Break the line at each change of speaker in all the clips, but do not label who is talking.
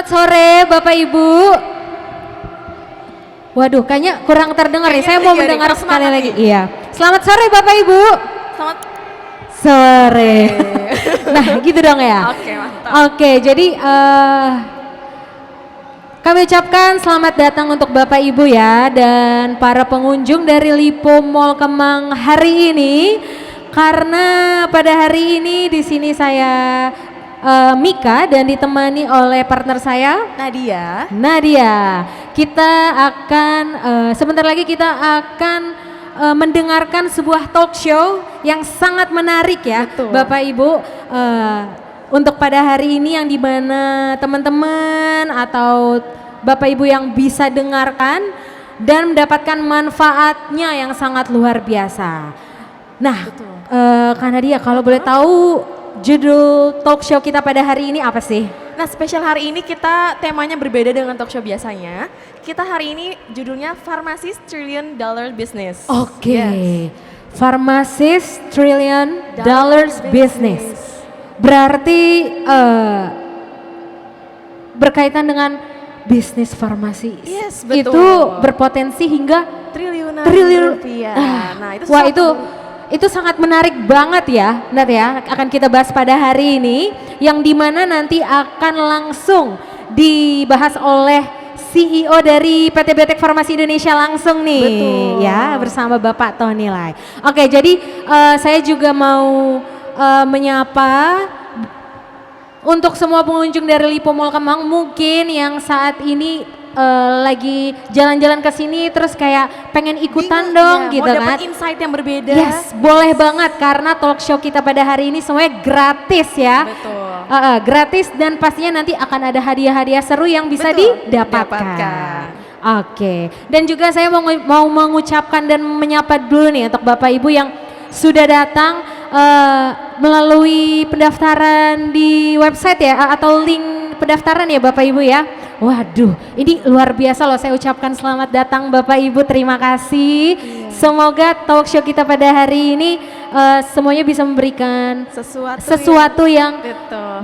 sore Bapak Ibu. Waduh, kayaknya kurang terdengar nih. Saya mau mendengar sekali lagi. Iya. Selamat sore Bapak Ibu.
Selamat
sore. Nah, gitu dong ya.
Oke, mantap.
Oke, jadi kami ucapkan selamat datang untuk Bapak Ibu ya dan para pengunjung dari Lipo Mall Kemang hari ini. Karena pada hari ini di sini saya Mika dan ditemani oleh partner saya Nadia. Kita akan sebentar lagi kita akan mendengarkan sebuah talk show yang sangat menarik ya.
Betul.
Bapak Ibu, untuk pada hari ini yang dimana teman-teman atau Bapak Ibu yang bisa dengarkan dan mendapatkan manfaatnya yang sangat luar biasa. Nah, Kak Nadia, kalau boleh tahu judul talk show kita pada hari ini apa sih?
Nah, spesial hari ini kita temanya berbeda dengan talk show biasanya. Kita hari ini judulnya Pharmacist $1 trillion Business.
Oke.
Yes.
Pharmacist $1 trillion business. Berarti berkaitan dengan bisnis farmasi.
Yes, betul.
Itu berpotensi hingga
Triliunan rupiah.
Nah, itu sangat menarik banget ya, Nat ya. Akan kita bahas pada hari ini, yang dimana nanti akan langsung dibahas oleh CEO dari PT Biotek Farmasi Indonesia langsung nih.
Betul.
Ya, bersama Bapak Tony Lai. Oke, jadi saya juga mau menyapa untuk semua pengunjung dari Lipo Mall Kemang mungkin yang saat ini lagi jalan-jalan ke sini terus kayak pengen ikutan dong
ya,
gitu
mau
kan.
dapat insight yang berbeda.
Yes, boleh banget karena talk show kita pada hari ini semuanya gratis ya.
Betul.
Gratis dan pastinya nanti akan ada hadiah-hadiah seru yang bisa didapatkan. Oke. Dan juga saya mau mengucapkan dan menyapa dulu nih untuk Bapak Ibu yang sudah datang melalui pendaftaran di website ya atau link pendaftaran ya Bapak Ibu ya. Waduh, ini luar biasa loh, saya ucapkan selamat datang Bapak Ibu, terima kasih. Semoga talk show kita pada hari ini semuanya bisa memberikan sesuatu yang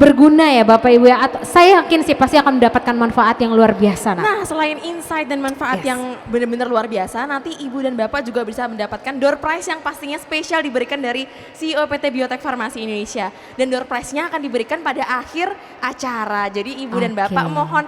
berguna ya Bapak Ibu ya. Saya yakin sih pasti akan mendapatkan manfaat yang luar biasa.
Nah, selain insight dan manfaat yang benar-benar luar biasa, nanti Ibu dan Bapak juga bisa mendapatkan door prize yang pastinya spesial diberikan dari CEO PT Biotek Farmasi Indonesia. Dan door prize-nya akan diberikan pada akhir acara. Jadi Ibu dan Bapak mohon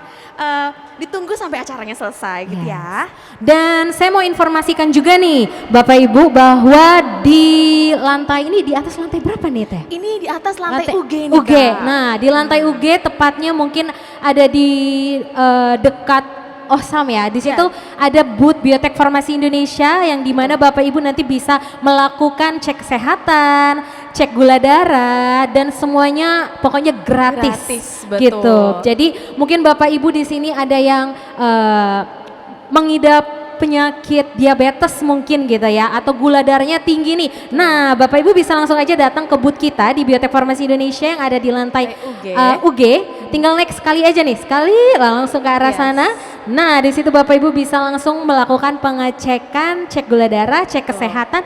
ditunggu sampai acaranya selesai gitu ya. Dan
saya mau informasikan juga nih Bapak Ibu bahwa di lantai ini di atas lantai berapa nih Teh?
Ini di atas lantai UG nih
UG. Nah, di lantai UG tepatnya mungkin ada di dekat Osam ya. Di situ ada booth Biotek Farmasi Indonesia yang dimana Bapak Ibu nanti bisa melakukan cek kesehatan, cek gula darah dan semuanya pokoknya gratis
betul.
Gitu. Jadi mungkin Bapak Ibu di sini ada yang mengidap penyakit diabetes mungkin gitu ya atau gula darahnya tinggi nih. Nah, Bapak Ibu bisa langsung aja datang ke booth kita di Biotek Farmasi Indonesia yang ada di lantai UG. Tinggal naik sekali aja nih, sekali langsung ke arah sana. Nah, di situ Bapak Ibu bisa langsung melakukan pengecekan, cek gula darah, cek kesehatan.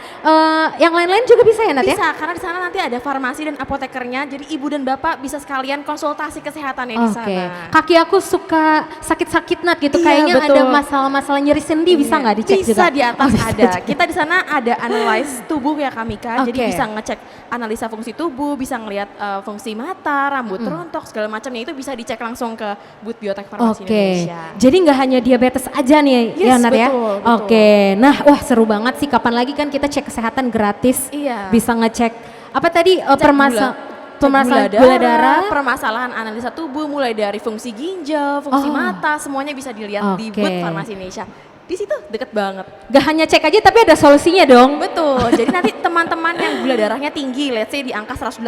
Yang lain-lain juga bisa ya Nat ya?
Bisa, karena di sana nanti ada farmasi dan apotekernya. Jadi Ibu dan Bapak bisa sekalian konsultasi kesehatannya di sana.
Kaki aku suka sakit-sakit Nat gitu, kayaknya ada masalah-masalah nyeri sendi. Bisa nggak dicek juga?
Bisa di atas ada. Kita di sana ada analyze tubuh ya Kak Mika. Jadi bisa ngecek analisa fungsi tubuh, bisa ngelihat fungsi mata, rambut rontok segala macamnya itu bisa dicek langsung ke booth Biotek Farmasi Indonesia.
Jadi nggak hanya diabetes aja nih ya Nat ya? Oke. Nah, wah seru banget sih. Kapan lagi kan kita cek kesehatan gratis?
Iya.
Bisa ngecek apa tadi permasalahan gula darah,
permasalahan analisa tubuh mulai dari fungsi ginjal, fungsi mata, semuanya bisa dilihat di booth Farmasi Indonesia. Di situ deket banget.
Gak hanya cek aja tapi ada solusinya dong.
Betul. Jadi nanti teman-teman yang gula darahnya tinggi, let's say di angka 180,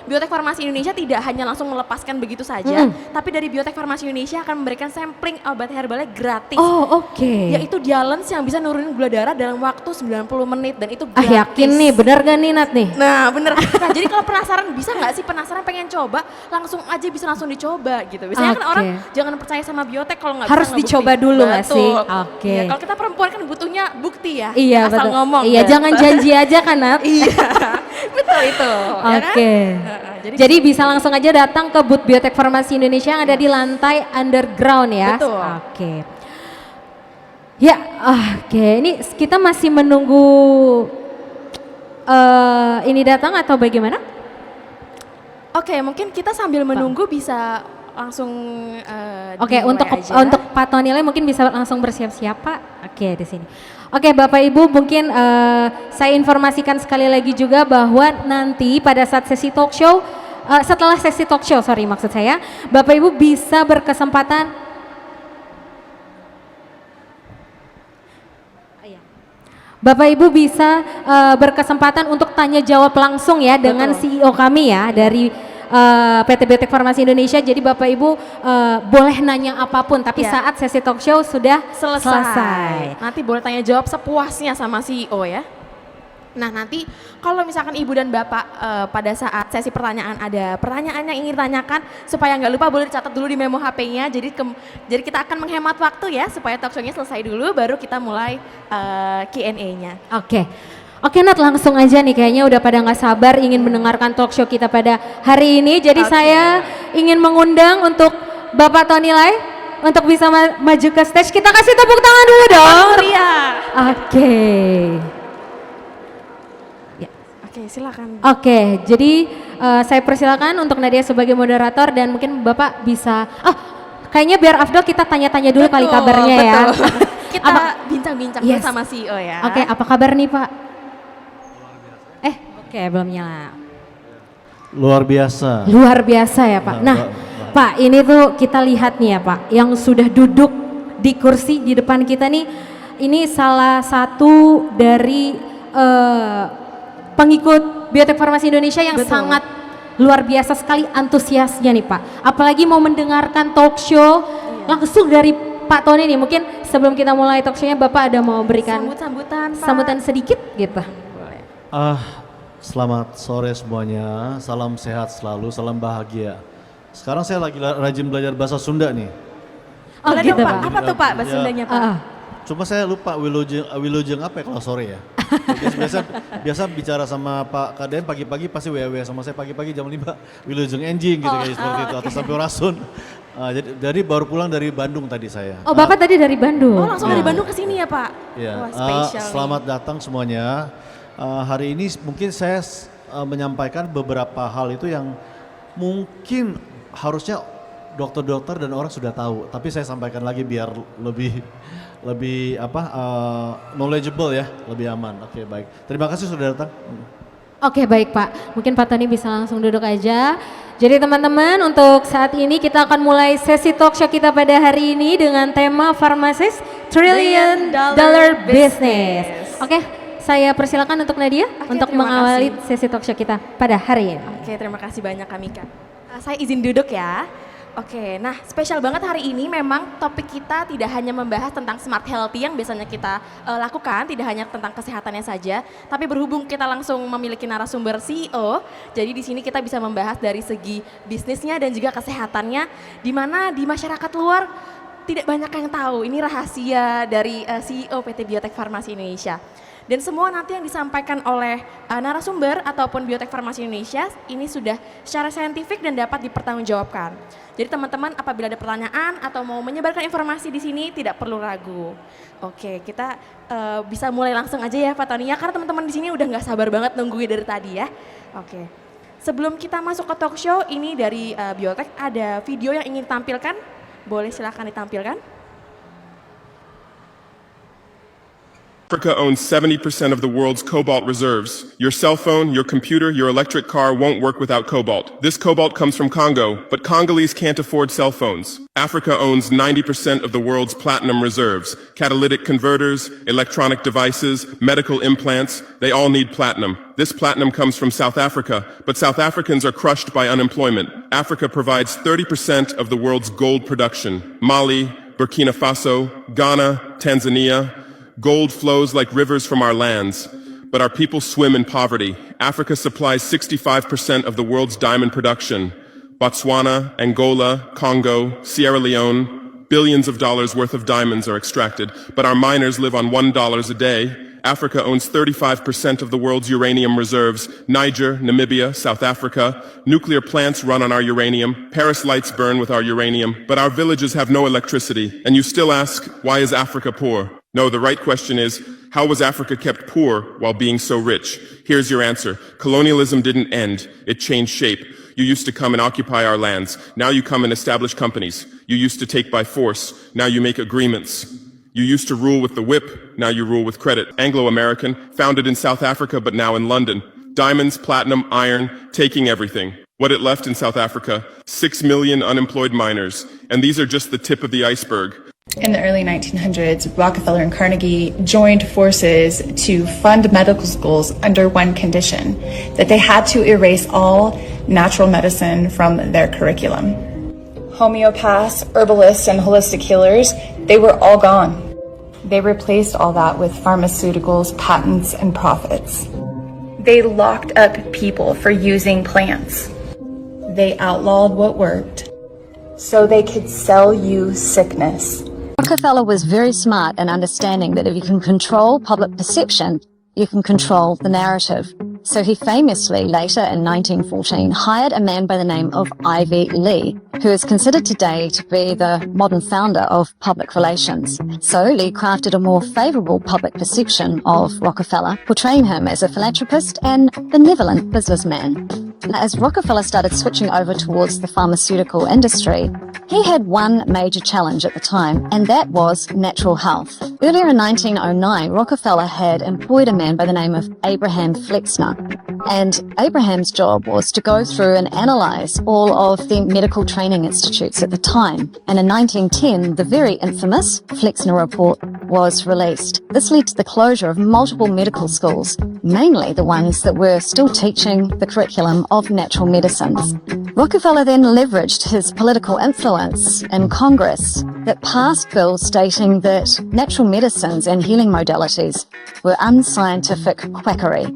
Biotek Farmasi Indonesia tidak hanya langsung melepaskan begitu saja, tapi dari Biotek Farmasi Indonesia akan memberikan sampling obat herbalnya gratis. Yaitu Dialens yang bisa nurunin gula darah dalam waktu 90 menit dan itu gratis.
Yakin nih, bener gak nih Nat nih?
Nah bener. Nah jadi kalau penasaran bisa nggak sih, penasaran pengen coba, langsung aja bisa langsung dicoba gitu. Biasanya kan orang jangan percaya sama Biotek kalau nggak bisa
harus dicoba dulu nggak sih?
Ya, kalau kita perempuan kan butuhnya bukti ya.
Iya,
asal
betul.
ngomong.
Iya, jangan janji aja kan Nat.
Iya, betul itu.
Oke.
Ya kan?
Jadi bisa langsung aja datang ke booth Biotek Farmasi Indonesia yang ada di lantai underground ya.
Betul.
Oke. Ya, oke. Ini kita masih menunggu ini datang atau bagaimana?
Oke, mungkin kita sambil menunggu bisa langsung
Oke,
dimulai aja.
untuk Pak Tonilai mungkin bisa langsung bersiap-siap Pak. Oke, di sini. Oke, Bapak Ibu mungkin saya informasikan sekali lagi juga bahwa nanti pada saat sesi talk show, setelah sesi talk show, maksud saya, Bapak Ibu bisa berkesempatan Bapak Ibu bisa berkesempatan untuk tanya jawab langsung ya dengan CEO kami ya dari PT Biotek Farmasi Indonesia. Jadi Bapak Ibu boleh nanya apapun tapi saat sesi talk show sudah selesai.
Nanti boleh tanya jawab sepuasnya sama CEO ya. Nah nanti kalau misalkan Ibu dan Bapak pada saat sesi pertanyaan ada pertanyaan yang ingin ditanyakan, supaya nggak lupa boleh dicatat dulu di memo HP-nya. Jadi kita akan menghemat waktu ya supaya talk show-nya selesai dulu baru kita mulai Q&A-nya.
Oke Nat, langsung aja nih kayaknya udah pada nggak sabar ingin mendengarkan talk show kita pada hari ini. Jadi saya ingin mengundang untuk Bapak Tonilai untuk bisa maju ke stage. Kita kasih tepuk tangan dulu dong. Oke.
Oke, silakan.
Oke, jadi saya persilakan untuk Nadia sebagai moderator dan mungkin Bapak bisa kayaknya biar Afdal kita tanya-tanya dulu kali kabarnya ya.
Kita bincang-bincang sama CEO ya.
Oke, apa kabar nih Pak? Oke, belum nyala.
Luar biasa.
Luar biasa ya Pak. Nah, Pak ini tuh kita lihat nih ya Pak, yang sudah duduk di kursi di depan kita nih, ini salah satu dari pengikut Biotek Farmasi Indonesia yang sangat luar biasa sekali antusiasnya nih Pak. Apalagi mau mendengarkan talk show langsung dari Pak Tony nih. Mungkin sebelum kita mulai talk show-nya Bapak ada mau berikan sambutan sedikit gitu.
Selamat sore semuanya, salam sehat selalu, salam bahagia. Sekarang saya lagi rajin belajar bahasa Sunda nih.
Gitu Pak. Apa tuh Pak bahasa Sundanya Pak?
Cuma saya lupa wilujeng apa ya kalau sore ya. biasa bicara sama Pak Kaden pagi-pagi pasti WW sama saya pagi-pagi jam 5 wilujeng enjing gitu kayak seperti itu atau sampai rasun. Jadi baru pulang dari Bandung tadi saya.
Bapak tadi dari Bandung.
Langsung dari Bandung ke sini ya Pak.
Iya.
Wah, spesial.
Selamat datang semuanya. Hari ini mungkin saya menyampaikan beberapa hal itu yang mungkin harusnya dokter-dokter dan orang sudah tahu, tapi saya sampaikan lagi biar lebih knowledgeable ya, lebih aman. Oke, baik. Terima kasih sudah datang.
Oke, baik Pak. Mungkin Pak Tony bisa langsung duduk aja. Jadi teman-teman, untuk saat ini kita akan mulai sesi talk show kita pada hari ini dengan tema Pharmacist Trillion Dollar Business. Oke, saya persilakan untuk Nadia untuk mengawali sesi talk show kita pada hari ini.
Oke, terima kasih banyak Kak Mika. Saya izin duduk ya. Oke, nah spesial banget hari ini memang topik kita tidak hanya membahas tentang smart healthy yang biasanya kita lakukan, tidak hanya tentang kesehatannya saja, tapi berhubung kita langsung memiliki narasumber CEO, jadi di sini kita bisa membahas dari segi bisnisnya dan juga kesehatannya, di mana di masyarakat luar tidak banyak yang tahu, ini rahasia dari CEO PT Biotek Farmasi Indonesia. Dan semua nanti yang disampaikan oleh narasumber ataupun Biotek Farmasi Indonesia ini sudah secara saintifik dan dapat dipertanggungjawabkan. Jadi teman-teman apabila ada pertanyaan atau mau menyebarkan informasi di sini tidak perlu ragu. Oke, kita bisa mulai langsung aja ya Pak Tony ya, karena teman-teman di sini udah nggak sabar banget nungguin dari tadi ya. Oke, sebelum kita masuk ke talk show ini dari Biotek ada video yang ingin ditampilkan, boleh silakan ditampilkan.
Africa owns 70% of the world's cobalt reserves. Your cell phone, your computer, your electric car won't work without cobalt. This cobalt comes from Congo, but Congolese can't afford cell phones. Africa owns 90% of the world's platinum reserves. Catalytic converters, electronic devices, medical implants, they all need platinum. This platinum comes from South Africa, but South Africans are crushed by unemployment. Africa provides 30% of the world's gold production. Mali, Burkina Faso, Ghana, Tanzania. Gold flows like rivers from our lands, but our people swim in poverty. Africa supplies 65% of the world's diamond production. Botswana, Angola, Congo, Sierra Leone, billions of dollars worth of diamonds are extracted, but our miners live on $1 a day Africa owns 35% of the world's uranium reserves. Niger, Namibia, South Africa. Nuclear plants run on our uranium. Paris lights burn with our uranium. But our villages have no electricity. And you still ask, why is Africa poor? No, the right question is, how was Africa kept poor while being so rich? Here's your answer. Colonialism didn't end. It changed shape. You used to come and occupy our lands. Now you come and establish companies. You used to take by force. Now you make agreements. You used to rule with the whip. Now you rule with credit. Anglo-American, founded in South Africa but now in London. Diamonds, platinum, iron, taking everything. What it left in South Africa, 6 million unemployed miners. And these are just the tip of the iceberg.
In the early 1900s, Rockefeller and Carnegie joined forces to fund medical schools under one condition, that they had to erase all natural medicine from their curriculum. Homeopaths, herbalists, and holistic healers, they were all gone. They replaced all that with pharmaceuticals, patents, and profits. They locked up people for using plants. They outlawed what worked, so they could sell you sickness.
Rockefeller was very smart in understanding that if you can control public perception, you can control the narrative. So he famously, later in 1914, hired a man by the name of Ivy Lee, who is considered today to be the modern founder of public relations. So Lee crafted a more favorable public perception of Rockefeller, portraying him as a philanthropist and benevolent businessman. As Rockefeller started switching over towards the pharmaceutical industry, he had one major challenge at the time, and that was natural health. Earlier in 1909, Rockefeller had employed a man by the name of Abraham Flexner. And Abraham's job was to go through and analyze all of the medical training institutes at the time. And in 1910, the very infamous Flexner Report was released. This led to the closure of multiple medical schools, mainly the ones that were still teaching the curriculum of natural medicines. Rockefeller then leveraged his political influence in Congress that passed bills stating that natural medicines and healing modalities were unscientific quackery.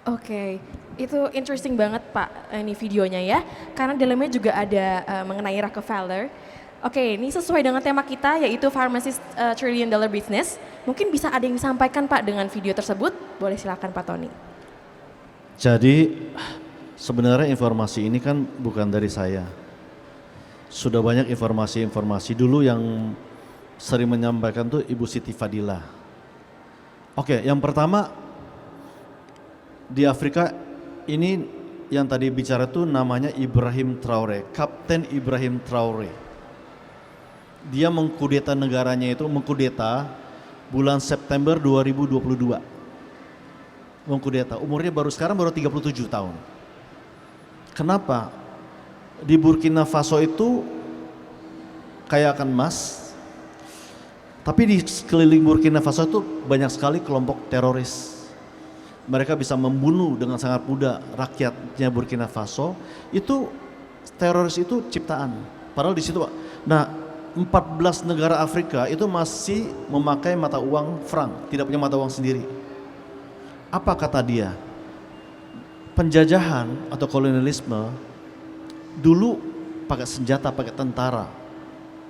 Oke, itu interesting banget Pak ini videonya ya, karena dalamnya juga ada mengenai Rockefeller. Oke, ini sesuai dengan tema kita yaitu Pharmacist Trillion Dollar Business. Mungkin bisa ada yang disampaikan Pak dengan video tersebut? Boleh silakan Pak Tony.
Jadi sebenarnya informasi ini kan bukan dari saya. Sudah banyak informasi-informasi dulu yang sering menyampaikan tuh Ibu Siti Fadila. Oke, yang pertama di Afrika ini yang tadi bicara tuh namanya Ibrahim Traore, Kapten Ibrahim Traore. Dia mengkudeta negaranya itu, mengkudeta bulan September 2022. Mengkudeta, umurnya sekarang baru 37 tahun. Kenapa? Di Burkina Faso itu kaya akan emas, tapi di sekeliling Burkina Faso itu banyak sekali kelompok teroris. Mereka bisa membunuh dengan sangat mudah rakyatnya Burkina Faso. Itu teroris itu ciptaan. Padahal di situ, nah 14 negara Afrika itu masih memakai mata uang franc, tidak punya mata uang sendiri. Apa kata dia? Penjajahan atau kolonialisme dulu pakai senjata, pakai tentara,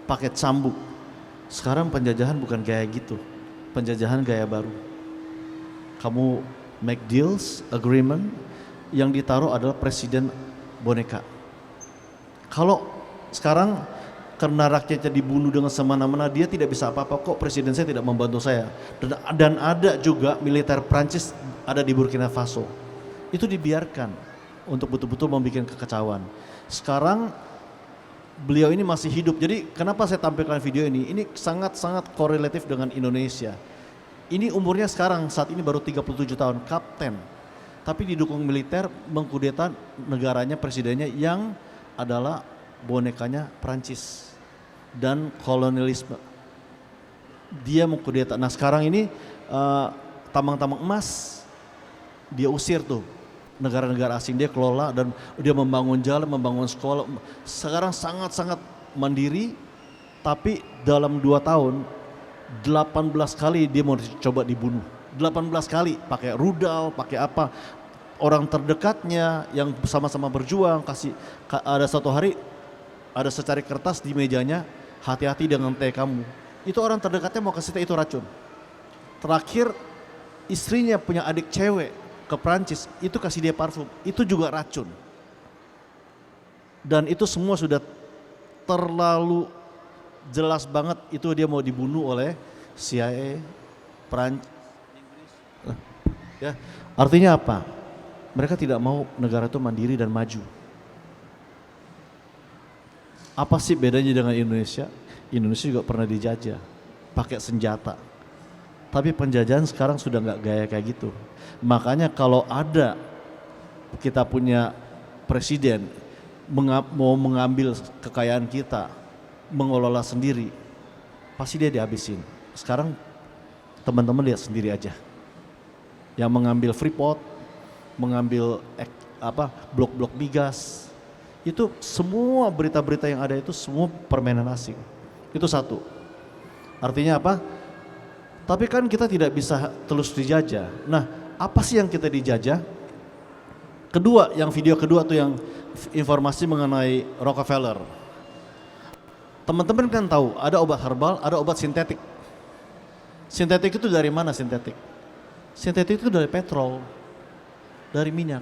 pakai cambuk. Sekarang penjajahan bukan gaya gitu. Penjajahan gaya baru. Kamu make deals, agreement, yang ditaruh adalah presiden boneka. Kalau sekarang karena rakyatnya dibunuh dengan semena-mena, dia tidak bisa apa-apa kok, presiden saya tidak membantu saya. Dan ada juga militer Prancis ada di Burkina Faso. Itu dibiarkan untuk betul-betul membuat kekacauan. Sekarang beliau ini masih hidup. Jadi kenapa saya tampilkan video ini? Ini sangat-sangat korelatif dengan Indonesia. Ini umurnya sekarang saat ini baru 37 tahun, kapten. Tapi didukung militer, mengkudeta negaranya, presidennya yang adalah bonekanya Prancis dan kolonialisme. Dia mengkudeta. Nah sekarang ini tambang-tambang emas dia usir tuh. Negara-negara asing dia kelola dan dia membangun jalan, membangun sekolah. Sekarang sangat-sangat mandiri, tapi dalam 2 tahun 18 kali dia mau coba dibunuh. 18 kali pakai rudal, pakai apa. Orang terdekatnya yang sama-sama berjuang kasih, ada satu hari ada secari kertas di mejanya, hati-hati dengan teh kamu. Itu orang terdekatnya mau kasih teh, itu racun. Terakhir istrinya punya adik cewek ke Prancis, itu kasih dia parfum, itu juga racun. Dan itu semua sudah terlalu jelas banget itu dia mau dibunuh oleh CIA, Prancis, ya. Artinya apa? Mereka tidak mau negara itu mandiri dan maju. Apa sih bedanya dengan Indonesia? Indonesia juga pernah dijajah, pakai senjata. Tapi penjajahan sekarang sudah nggak gaya kayak gitu. Makanya kalau ada kita punya presiden mau mengambil kekayaan kita, mengelola sendiri, pasti dia dihabisin. Sekarang teman-teman lihat sendiri aja. Yang mengambil Freeport, mengambil blok-blok migas, itu semua berita-berita yang ada itu semua permainan asing. Itu satu. Artinya apa? Tapi kan kita tidak bisa terus dijajah. Nah, apa sih yang kita dijajah? Kedua, yang video kedua tuh yang informasi mengenai Rockefeller. Teman-teman kan tahu ada obat herbal, ada obat sintetik. Sintetik itu dari mana sintetik? Sintetik itu dari petrol, dari minyak.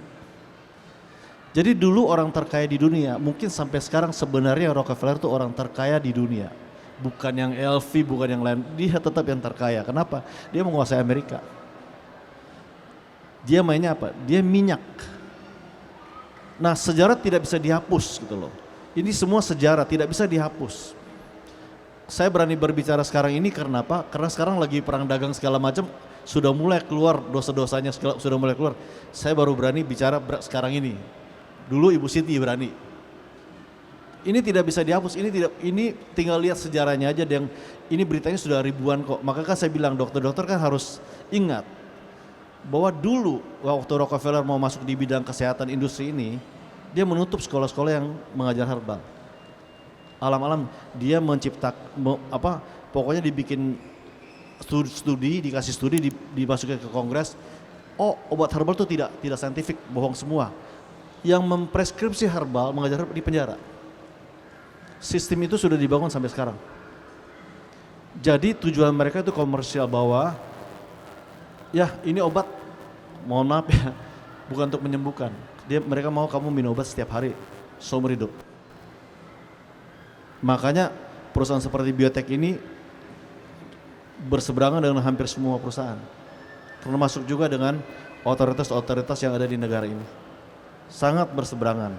Jadi dulu orang terkaya di dunia, mungkin sampai sekarang sebenarnya Rockefeller itu orang terkaya di dunia. Bukan yang LV, bukan yang lain, dia tetap yang terkaya. Kenapa? Dia menguasai Amerika. Dia mainnya apa? Dia minyak. Nah, sejarah tidak bisa dihapus gitu loh. Ini semua sejarah tidak bisa dihapus. Saya berani berbicara sekarang ini karena apa? Karena sekarang lagi perang dagang segala macam, sudah mulai keluar dosa-dosanya, sudah mulai keluar. Saya baru berani bicara sekarang ini. Dulu Ibu Siti berani. Ini tidak bisa dihapus, ini tinggal lihat sejarahnya aja, yang ini beritanya sudah ribuan kok. Maka kan saya bilang dokter-dokter kan harus ingat bahwa dulu waktu Rockefeller mau masuk di bidang kesehatan industri ini, dia menutup sekolah-sekolah yang mengajar herbal. Alam-alam dia menciptakan pokoknya dibikin studi, dikasih studi, dimasukin ke kongres. Oh, obat herbal itu tidak saintifik, bohong semua. Yang mempreskripsi herbal, mengajar herbal di penjara. Sistem itu sudah dibangun sampai sekarang. Jadi tujuan mereka itu komersial bahwa ya ini obat, mohon maaf ya, bukan untuk menyembuhkan. Mereka mau kamu minum obat setiap hari, seumur hidup. Makanya perusahaan seperti biotek ini berseberangan dengan hampir semua perusahaan. Termasuk juga dengan otoritas-otoritas yang ada di negara ini. Sangat berseberangan.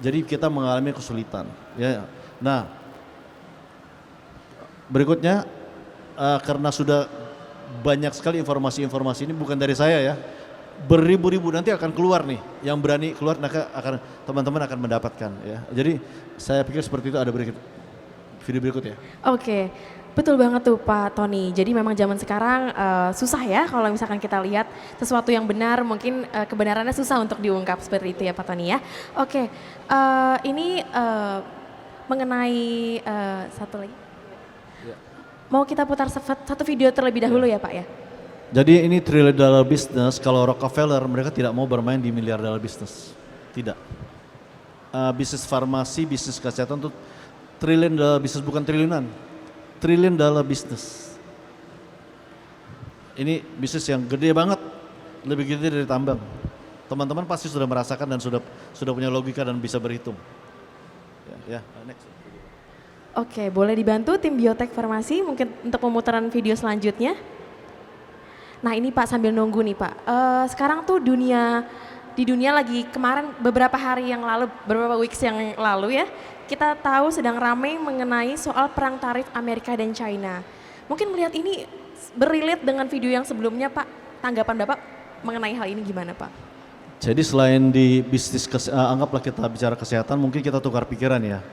Jadi kita mengalami kesulitan. Ya. Nah, berikutnya karena sudah banyak sekali informasi-informasi ini bukan dari saya ya, beribu-ribu nanti akan keluar nih, yang berani keluar akan teman-teman akan mendapatkan ya. Jadi saya pikir seperti itu, ada video berikut ya.
Oke, betul banget tuh Pak Tony. Jadi memang zaman sekarang susah ya kalau misalkan kita lihat sesuatu yang benar, mungkin kebenarannya susah untuk diungkap seperti itu ya Pak Tony ya. Oke, ini mengenai satu lagi.
Ya.
Mau kita putar satu video terlebih dahulu ya Pak ya.
Jadi ini $1 trillion bisnis. Kalau Rockefeller mereka tidak mau bermain di $1 miliar bisnis, tidak. Bisnis farmasi, bisnis kesehatan itu $1 trillion bisnis, bukan triliunan. $1 trillion bisnis. Ini bisnis yang gede banget, lebih gede dari tambang. Teman-teman pasti sudah merasakan dan sudah punya logika dan bisa berhitung. Ya, next.
Oke, boleh dibantu tim Biotek Farmasi mungkin untuk pemutaran video selanjutnya. Nah ini Pak sambil nunggu nih Pak, sekarang tuh di dunia lagi kemarin beberapa hari yang lalu, beberapa weeks yang lalu ya, kita tahu sedang ramai mengenai soal perang tarif Amerika dan China. Mungkin melihat ini berrelate dengan video yang sebelumnya Pak, tanggapan Bapak mengenai hal ini gimana Pak?
Jadi selain di bisnis, anggaplah kita bicara kesehatan, mungkin kita tukar pikiran ya.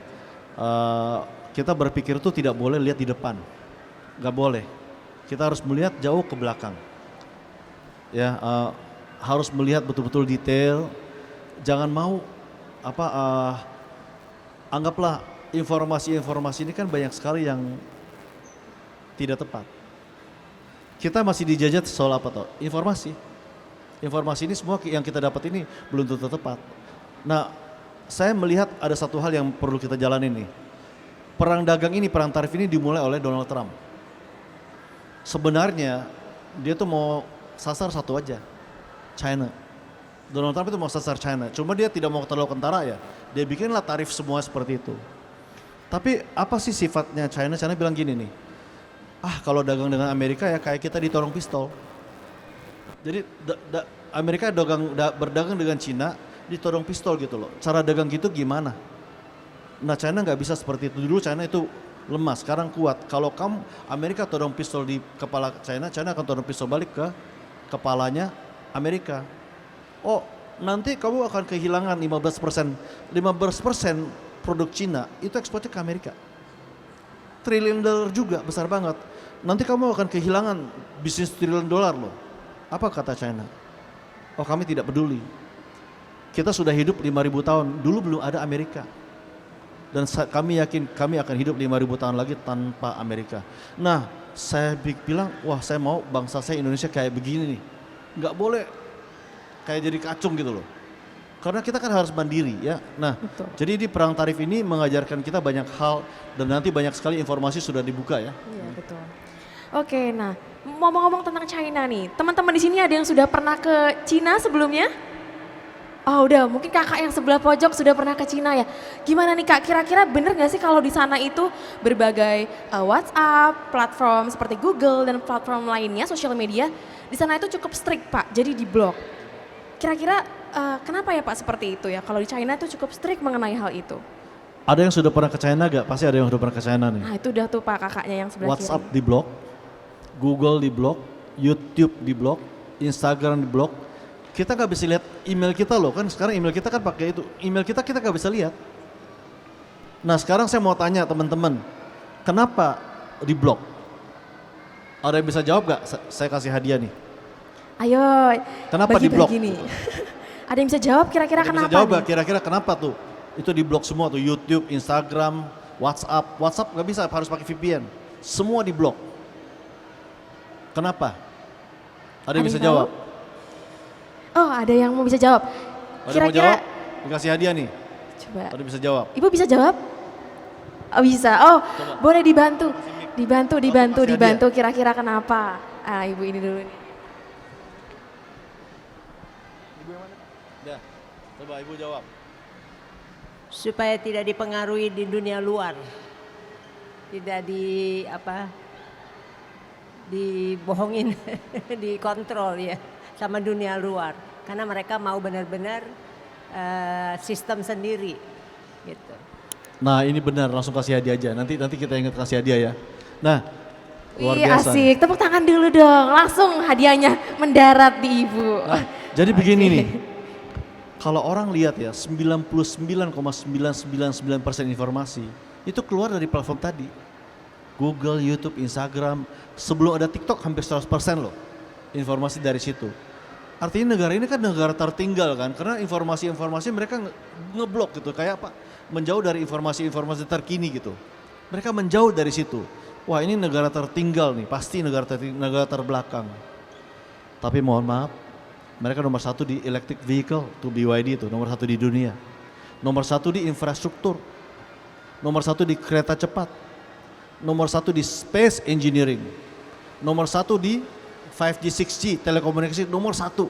Kita berpikir itu tidak boleh lihat di depan, nggak boleh. Kita harus melihat jauh ke belakang. Ya, harus melihat betul-betul detail. Jangan mau anggaplah informasi-informasi ini kan banyak sekali yang tidak tepat. Kita masih dijajah soal apa toh? Informasi. Informasi ini semua yang kita dapat ini belum tentu tepat. Nah, saya melihat ada satu hal yang perlu kita jalani nih. Perang dagang ini, perang tarif ini dimulai oleh Donald Trump. Sebenarnya dia tuh mau sasar satu aja, China. Donald Trump itu mau sasar China, cuma dia tidak mau terlalu kentara ya. Dia bikinlah tarif semua seperti itu. Tapi apa sih sifatnya China? China bilang gini nih, kalau dagang dengan Amerika ya kayak kita ditodong pistol. Jadi Amerika berdagang dengan Cina ditodong pistol gitu loh. Cara dagang gitu gimana? Nah China nggak bisa seperti itu. Dulu China itu lemah, sekarang kuat. Kalau Amerika todong pistol di kepala China, China akan todong pistol balik ke kepalanya Amerika. Oh nanti kamu akan kehilangan 15% produk Cina itu ekspornya ke Amerika. $1 trillion juga, besar banget. Nanti kamu akan kehilangan bisnis $1 trillion loh. Apa kata China? Oh kami tidak peduli. Kita sudah hidup 5.000 tahun, dulu belum ada Amerika. Dan kami yakin kami akan hidup 5.000 tahun lagi tanpa Amerika. Nah saya bilang, wah saya mau bangsa saya Indonesia kayak begini nih. Nggak boleh kayak jadi kacung gitu loh. Karena kita kan harus mandiri ya. Nah,
Betul.
jadi di perang tarif ini mengajarkan kita banyak hal dan nanti banyak sekali informasi sudah dibuka ya.
Iya betul. Oke, nah ngomong-ngomong tentang China nih, teman-teman di sini ada yang sudah pernah ke Cina sebelumnya? Oh udah, mungkin kakak yang sebelah pojok sudah pernah ke Cina ya. Gimana nih kak, kira-kira bener gak sih kalau di sana itu berbagai WhatsApp, platform seperti Google dan platform lainnya, sosial media, di sana itu cukup strict pak, jadi di blok. Kira-kira kenapa ya Pak seperti itu ya? Kalau di China itu cukup strict mengenai hal itu.
Ada yang sudah pernah ke China gak? Pasti ada yang sudah pernah ke China nih.
Nah itu udah tuh Pak kakaknya yang sebelah
WhatsApp
kiri.
di blok, Google di blok, YouTube di blok, Instagram di blok. Kita nggak bisa lihat email kita loh kan. Sekarang email kita kan pakai itu. Email kita nggak bisa lihat. Nah sekarang saya mau tanya teman-teman, kenapa di blok? Ada yang bisa jawab gak? Saya kasih hadiah nih.
Ayo,
Kenapa di blok?
gini. Ada yang bisa jawab kira-kira
Ada yang
kenapa
bisa jawab
nih?
gak? Kira-kira kenapa tuh? Itu di blok semua tuh, YouTube, Instagram, WhatsApp. WhatsApp nggak bisa, harus pakai VPN. Semua di blok. Kenapa? Ada yang bisa
tahu?
jawab?
Oh ada yang mau bisa jawab.
Ada yang mau jawab? Dikasih hadiah nih.
Coba.
Ada yang bisa jawab?
Ibu bisa jawab? Oh bisa. Oh boleh dibantu. Dibantu. Kira-kira kenapa? Ibu ini dulu nih.
Ya, coba ibu jawab.
Supaya tidak dipengaruhi di dunia luar, tidak dibohongin, dikontrol ya sama dunia luar, karena mereka mau benar-benar sistem sendiri gitu.
Nah ini benar, langsung kasih hadiah aja. Nanti kita ingat kasih hadiah ya. Nah luar
Wih
biasa.
asik, tepuk tangan dulu dong. Langsung hadiahnya mendarat di ibu.
Nah, jadi begini nih. Kalau orang lihat ya 99,999% informasi itu keluar dari platform tadi. Google, YouTube, Instagram, sebelum ada TikTok hampir 100% loh informasi dari situ. Artinya negara ini kan negara tertinggal kan, karena informasi-informasi mereka ngeblok gitu, kayak apa? Menjauh dari informasi-informasi terkini gitu. Mereka menjauh dari situ. Wah ini negara tertinggal nih, pasti negara terbelakang. Tapi mohon maaf, mereka nomor 1 di electric vehicle, tuh BYD itu nomor 1 di dunia. Nomor 1 di infrastruktur, nomor 1 di kereta cepat, nomor 1 di space engineering, nomor 1 di 5G, 6G, telekomunikasi nomor 1.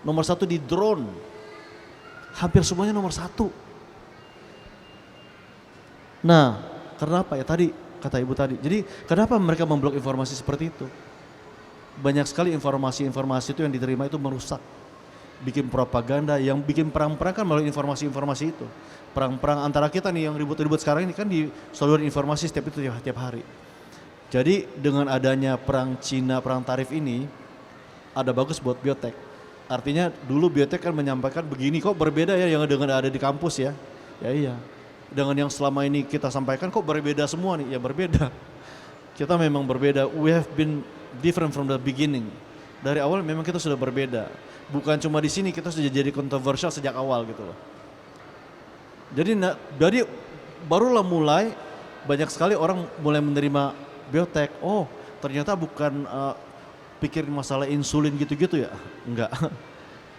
Nomor 1 di drone, hampir semuanya nomor 1. Nah, kenapa ya tadi, kata ibu tadi, jadi kenapa mereka memblok informasi seperti itu? Banyak sekali informasi-informasi itu yang diterima itu merusak. Bikin propaganda, yang bikin perang-perang kan melalui informasi-informasi itu. Perang-perang antara kita nih yang ribut-ribut sekarang ini kan disalurin informasi setiap hari. Jadi dengan adanya perang Cina, perang tarif ini, ada bagus buat biotek. Artinya dulu biotek kan menyampaikan begini, kok berbeda ya yang dengan ada di kampus ya. Ya iya, dengan yang selama ini kita sampaikan kok berbeda semua nih, ya berbeda. Kita memang berbeda, we have been different from the beginning. Dari awal memang kita sudah berbeda. Bukan cuma di sini, kita sudah jadi kontroversial sejak awal gitu loh. Jadi barulah mulai banyak sekali orang mulai menerima biotek. Oh ternyata bukan pikirin masalah insulin gitu-gitu ya. Enggak.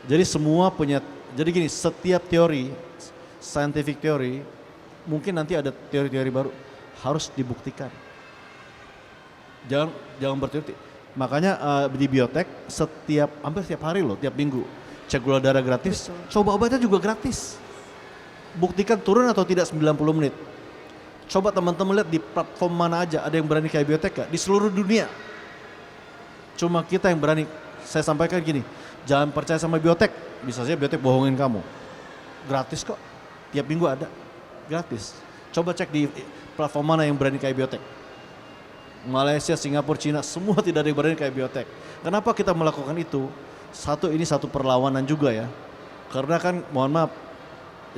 Jadi semua punya, jadi gini, setiap teori, scientific teori, mungkin nanti ada teori-teori baru, harus dibuktikan. Jangan berteori, Makanya di biotek hampir setiap hari loh, tiap minggu cek gula darah gratis, coba obatnya juga gratis. Buktikan turun atau tidak 90 menit. Coba teman-teman lihat di platform mana aja ada yang berani kayak biotek gak? Di seluruh dunia. Cuma kita yang berani. Saya sampaikan gini, jangan percaya sama biotek, bisa saja biotek bohongin kamu. Gratis kok, tiap minggu ada, gratis. Coba cek di platform mana yang berani kayak biotek. Malaysia, Singapura, Cina, semua tidak ada yang berani kayak biotek. Kenapa kita melakukan itu? Ini satu perlawanan juga ya. Karena kan mohon maaf,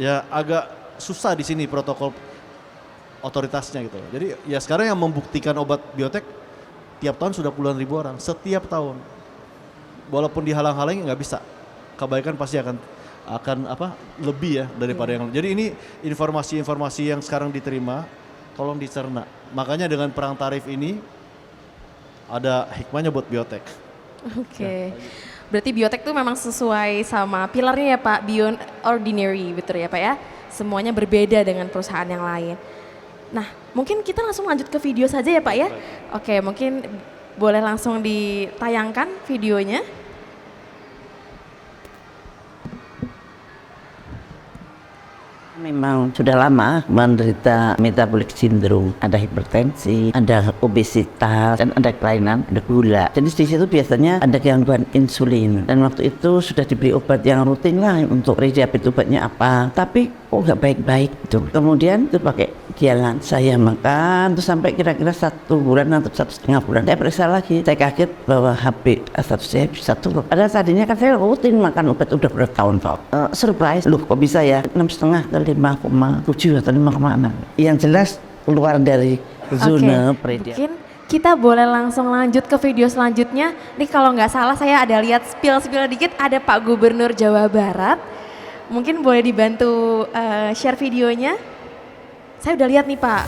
ya agak susah di sini protokol otoritasnya gitu. Jadi ya sekarang yang membuktikan obat biotek tiap tahun sudah puluhan ribu orang, setiap tahun. Walaupun dihalang-halangi nggak bisa. Kebaikan pasti akan lebih ya daripada yang lain. Jadi ini informasi-informasi yang sekarang diterima, tolong dicerna. Makanya dengan perang tarif ini ada hikmahnya buat biotek.
Oke. Berarti biotek tuh memang sesuai sama pilarnya ya Pak, beyond ordinary, betul ya Pak ya? Semuanya berbeda dengan perusahaan yang lain. Nah, mungkin kita langsung lanjut ke video saja ya Pak ya? Oke, mungkin boleh langsung ditayangkan videonya.
Memang sudah lama menderita metabolic syndrome, ada hipertensi, ada obesitas, dan ada kelainan, ada gula. Jadi di situ biasanya ada gangguan insulin. Dan waktu itu sudah diberi obat yang rutin lah untuk prediabetes, obatnya apa. Tapi kok nggak baik-baik gitu. Kemudian itu pakai jalan saya makan, terus sampai kira-kira 1 bulan atau 1,5 bulan. Saya periksa lagi, saya kaget bahwa HbA1c saya bisa turun. Padahal tadinya kan saya rutin makan obat udah bertahun-tahun. Surprise, loh kok bisa ya? 6,5 ke 5,7 atau 5,6. Yang jelas keluar dari zona prediabetes.
Mungkin kita boleh langsung lanjut ke video selanjutnya. Nih kalau nggak salah saya ada lihat spill dikit, ada Pak Gubernur Jawa Barat. Mungkin boleh dibantu share videonya. Saya udah lihat nih Pak.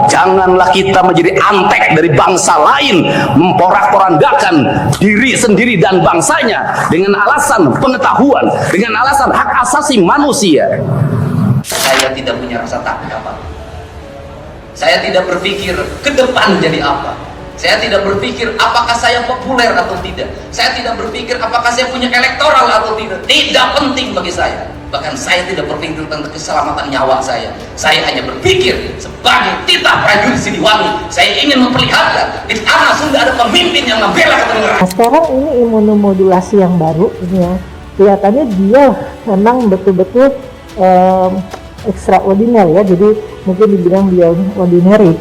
Janganlah kita menjadi antek dari bangsa lain, memporak-porandakan diri sendiri dan bangsanya dengan alasan pengetahuan, dengan alasan hak asasi manusia.
Saya tidak punya rasa takut apa. Saya tidak berpikir ke depan jadi apa. Saya tidak berpikir apakah saya populer atau tidak. Saya tidak berpikir apakah saya punya elektoral atau tidak. Tidak penting bagi saya. Bahkan saya tidak berpikir tentang keselamatan nyawa saya. Saya hanya berpikir sebagai titah prajurit Siliwangi. Saya ingin memperlihatkan di tanah sudah ada pemimpin yang membela kebenaran.
Nah, sekarang ini imunomodulasi yang baru ini ya. Kelihatannya dia memang betul-betul extraordinary ya. Jadi mungkin dibilang beyond ordinary.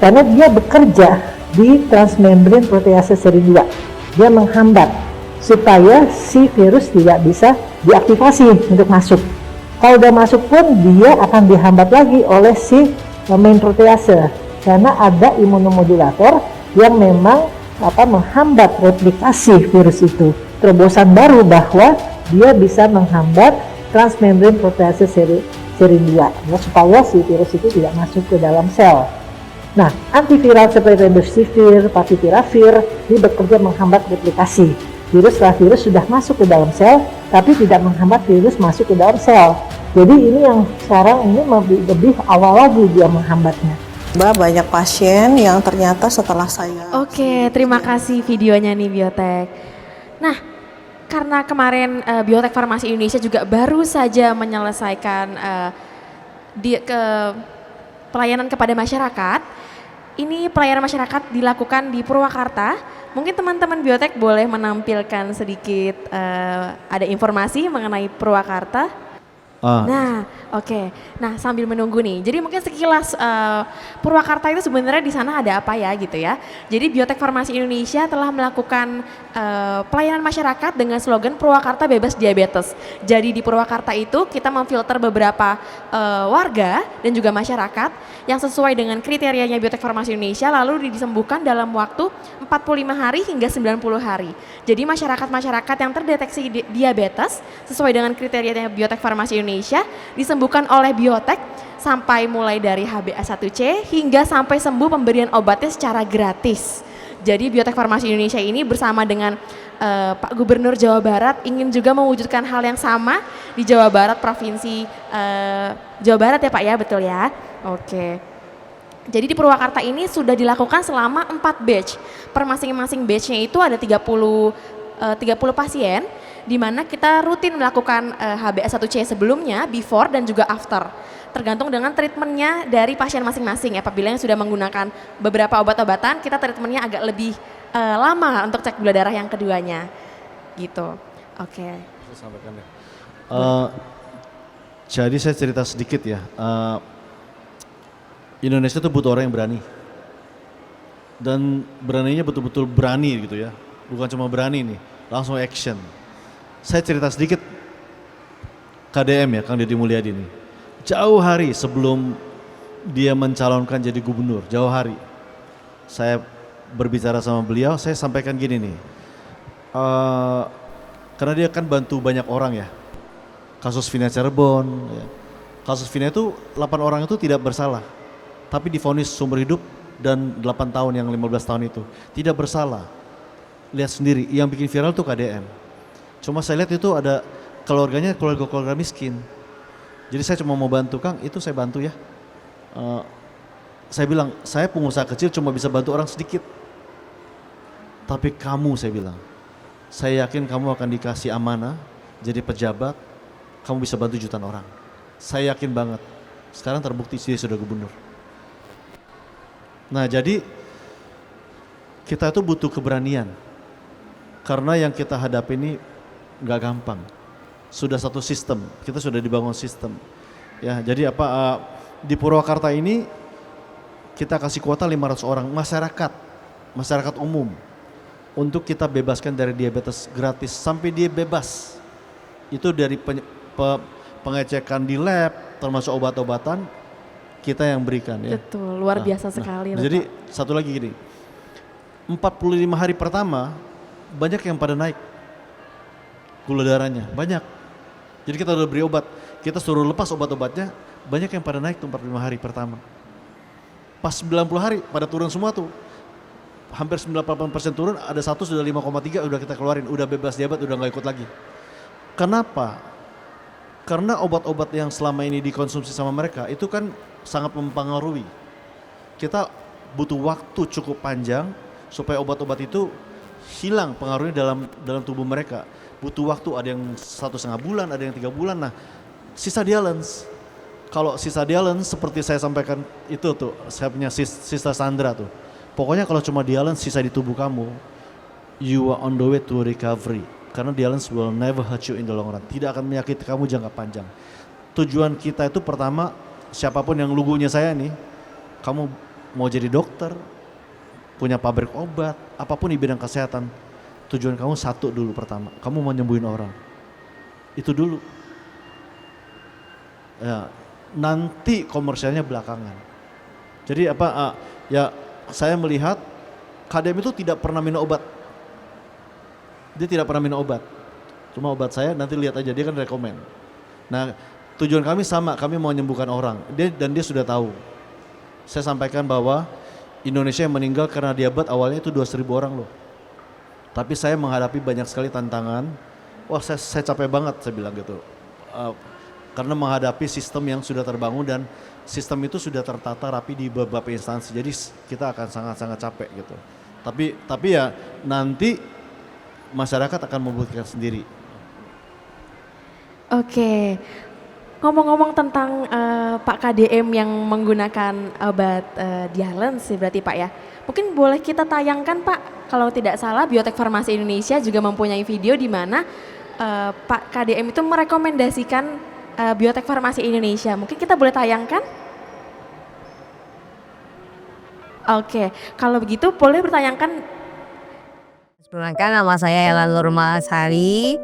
Karena dia bekerja di transmembrane protease seri 2. Dia menghambat supaya si virus tidak bisa diaktifasi untuk masuk. Kalau udah masuk pun dia akan dihambat lagi oleh si main protease karena ada imunomodulator yang memang menghambat replikasi virus itu. Terobosan baru bahwa dia bisa menghambat transmembrane protease seri 2 ya, supaya si virus itu tidak masuk ke dalam sel. Nah, antiviral seperti remdesivir, favipiravir ini bekerja menghambat replikasi. Virus sudah masuk ke dalam sel, tapi tidak menghambat virus masuk ke dalam sel. Jadi ini yang sekarang ini lebih awal lagi dia menghambatnya.
Banyak pasien yang ternyata setelah saya.
Oke, terima kasih videonya nih Biotek. Nah, karena kemarin Biotek Farmasi Indonesia juga baru saja menyelesaikan pelayanan kepada masyarakat. Ini pelayanan masyarakat dilakukan di Purwakarta. Mungkin teman-teman Biotek boleh menampilkan sedikit ada informasi mengenai Purwakarta. Nah, oke. Nah, sambil menunggu nih. Jadi mungkin sekilas Purwakarta itu sebenarnya di sana ada apa ya gitu ya. Jadi Biotek Farmasi Indonesia telah melakukan pelayanan masyarakat dengan slogan Purwakarta Bebas Diabetes. Jadi di Purwakarta itu kita memfilter beberapa warga dan juga masyarakat yang sesuai dengan kriterianya Biotek Farmasi Indonesia lalu disembuhkan dalam waktu 45 hari hingga 90 hari. Jadi masyarakat-masyarakat yang terdeteksi diabetes sesuai dengan kriterianya Biotek Farmasi Indonesia disembuhkan oleh Biotek sampai mulai dari HbA1c hingga sampai sembuh pemberian obatnya secara gratis. Jadi Biotek Farmasi Indonesia ini bersama dengan Pak Gubernur Jawa Barat ingin juga mewujudkan hal yang sama di Jawa Barat, Provinsi Jawa Barat ya Pak ya, betul ya? Oke. Jadi di Purwakarta ini sudah dilakukan selama 4 batch. Per masing-masing batchnya itu ada 30 pasien, di mana kita rutin melakukan HbA1c sebelumnya, before dan juga after. Tergantung dengan treatmentnya dari pasien masing-masing. Apabila yang sudah menggunakan beberapa obat-obatan, kita treatmentnya agak lebih lama untuk cek gula darah yang keduanya. Gitu. Oke.
Jadi saya cerita sedikit ya. Indonesia tuh butuh orang yang berani. Dan beraninya betul-betul berani gitu ya. Bukan cuma berani nih, langsung action. Saya cerita sedikit KDM ya, Kang Deddy Mulyadi nih. Jauh hari sebelum dia mencalonkan jadi gubernur, jauh hari. Saya berbicara sama beliau, saya sampaikan gini nih. Karena dia kan bantu banyak orang ya. Kasus Vina Cirebon, ya. Kasus Vina itu 8 orang itu tidak bersalah. Tapi divonis seumur hidup dan 8 tahun yang 15 tahun itu. Tidak bersalah. Lihat sendiri, yang bikin viral itu KDM. Cuma saya lihat itu ada keluarganya keluarga miskin. Jadi saya cuma mau bantu, Kang, itu saya bantu ya. Saya bilang, saya pengusaha kecil cuma bisa bantu orang sedikit. Tapi kamu, saya bilang, saya yakin kamu akan dikasih amanah, jadi pejabat, kamu bisa bantu jutaan orang. Saya yakin banget. Sekarang terbukti dia sudah gubernur. Nah jadi kita itu butuh keberanian. Karena yang kita hadapi ini gak gampang. Sudah satu sistem, kita sudah dibangun sistem. Ya, jadi di Purwakarta ini kita kasih kuota 500 orang masyarakat umum untuk kita bebaskan dari diabetes gratis sampai dia bebas. Itu dari pengecekan di lab termasuk obat-obatan kita yang berikan ya.
Betul, luar biasa sekali.
Jadi satu lagi gini, 45 hari pertama banyak yang pada naik gula darahnya, banyak. Jadi kita udah beri obat, kita suruh lepas obat-obatnya, banyak yang pada naik tuh 45 hari pertama. Pas 90 hari pada turun semua tuh, hampir 98% turun, ada satu sudah 5,3 udah kita keluarin, udah bebas diabetes, udah gak ikut lagi. Kenapa? Karena obat-obat yang selama ini dikonsumsi sama mereka itu kan sangat mempengaruhi. Kita butuh waktu cukup panjang supaya obat-obat itu hilang pengaruhnya dalam tubuh mereka. Butuh waktu, ada yang 1,5 bulan, ada yang 3 bulan. Nah, sisa dialens. Kalau sisa dialens seperti saya sampaikan itu tuh, saya punya Sister Sandra tuh. Pokoknya kalau cuma dialens sisa di tubuh kamu, you are on the way to recovery. Karena dialens will never hurt you in the long run. Tidak akan menyakiti kamu jangka panjang. Tujuan kita itu pertama, siapapun yang lugunya saya nih, kamu mau jadi dokter, punya pabrik obat, apapun di bidang kesehatan, tujuan kamu satu dulu pertama, kamu mau nyembuhin orang. Itu dulu. Ya, nanti komersialnya belakangan. Jadi ya saya melihat KDM itu tidak pernah minum obat. Dia tidak pernah minum obat. Cuma obat saya nanti lihat aja, dia kan rekomen. Nah, tujuan kami sama, kami mau menyembuhkan orang. Dan dia sudah tahu. Saya sampaikan bahwa Indonesia yang meninggal karena diabetes awalnya itu 2.000 orang loh. Tapi saya menghadapi banyak sekali tantangan. Wah, saya capek banget, saya bilang gitu. Karena menghadapi sistem yang sudah terbangun dan sistem itu sudah tertata rapi di beberapa instansi. Jadi kita akan sangat-sangat capek gitu. Tapi ya nanti masyarakat akan membuktikan sendiri.
Oke, ngomong-ngomong tentang Pak KDM yang menggunakan obat dialens berarti Pak ya. Mungkin boleh kita tayangkan Pak, kalau tidak salah Biotek Farmasi Indonesia juga mempunyai video di mana Pak KDM itu merekomendasikan Biotek Farmasi Indonesia. Mungkin kita boleh tayangkan? Oke, kalau begitu boleh bertayangkan.
Perkenalkan, nama saya Ella Nurma Sari.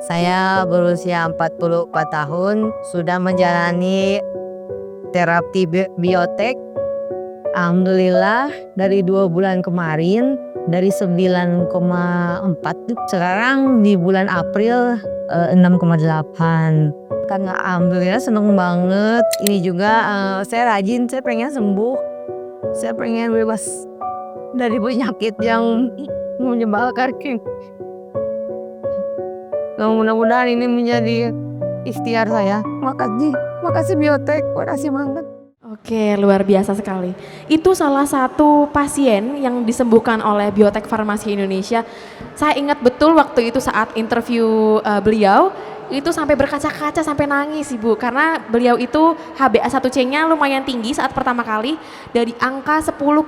Saya berusia 44 tahun, sudah menjalani terapi biotek. Alhamdulillah dari 2 bulan kemarin, dari 9,4 sekarang di bulan April 6,8. Karena alhamdulillah seneng banget. Ini juga saya rajin, saya pengen sembuh. Saya pengen bebas dari penyakit yang menyebalkan. Mudah-mudahan ini menjadi ikhtiar saya. Makasih Biotek, makasih banget.
Oke, luar biasa sekali. Itu salah satu pasien yang disembuhkan oleh Biotek Farmasi Indonesia. Saya ingat betul waktu itu saat interview beliau, itu sampai berkaca-kaca, sampai nangis Ibu. Karena beliau itu HbA1c-nya lumayan tinggi saat pertama kali, dari angka 10,5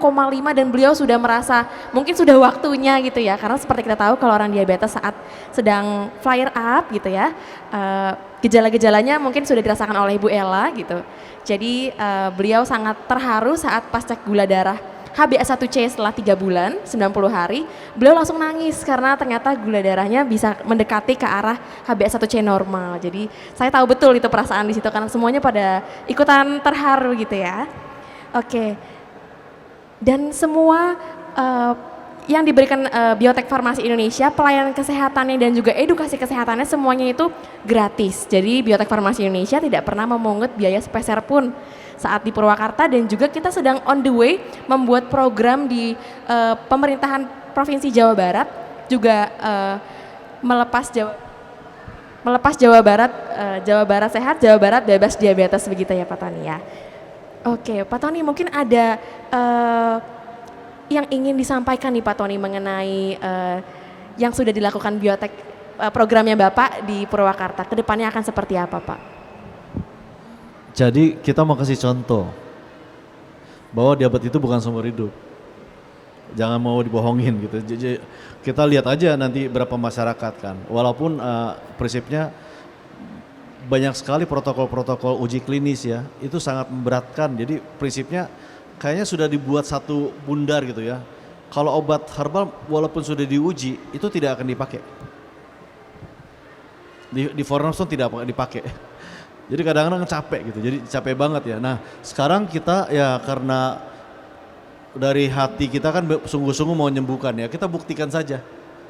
dan beliau sudah merasa mungkin sudah waktunya gitu ya. Karena seperti kita tahu kalau orang diabetes saat sedang flare up gitu ya, gejala-gejalanya mungkin sudah dirasakan oleh Ibu Ella gitu. Jadi beliau sangat terharu saat pas cek gula darah HbA1c setelah 3 bulan, 90 hari, beliau langsung nangis karena ternyata gula darahnya bisa mendekati ke arah HbA1c normal. Jadi saya tahu betul itu perasaan di situ karena semuanya pada ikutan terharu gitu ya. Oke. Dan semua yang diberikan Biotek Farmasi Indonesia, pelayanan kesehatannya dan juga edukasi kesehatannya semuanya itu gratis. Jadi Biotek Farmasi Indonesia tidak pernah memungut biaya sepeser pun saat di Purwakarta, dan juga kita sedang on the way membuat program di pemerintahan Provinsi Jawa Barat juga melepas Jawa Barat sehat, Jawa Barat bebas diabetes begitu ya Pak Tony ya. Oke, Pak Tony mungkin ada yang ingin disampaikan nih Pak Tony mengenai yang sudah dilakukan Biotek programnya Bapak di Purwakarta. Kedepannya akan seperti apa Pak?
Jadi kita mau kasih contoh bahwa diabetes itu bukan seumur hidup. Jangan mau dibohongin gitu. Jadi kita lihat aja nanti berapa masyarakat kan. Walaupun prinsipnya banyak sekali protokol-protokol uji klinis ya, itu sangat memberatkan. Jadi prinsipnya kayaknya sudah dibuat satu bundar gitu ya. Kalau obat herbal walaupun sudah diuji itu tidak akan dipakai. Di Fornafson tidak dipakai. Jadi kadang-kadang capek gitu, jadi capek banget ya. Nah sekarang kita ya karena dari hati kita kan sungguh-sungguh mau menyembuhkan ya, kita buktikan saja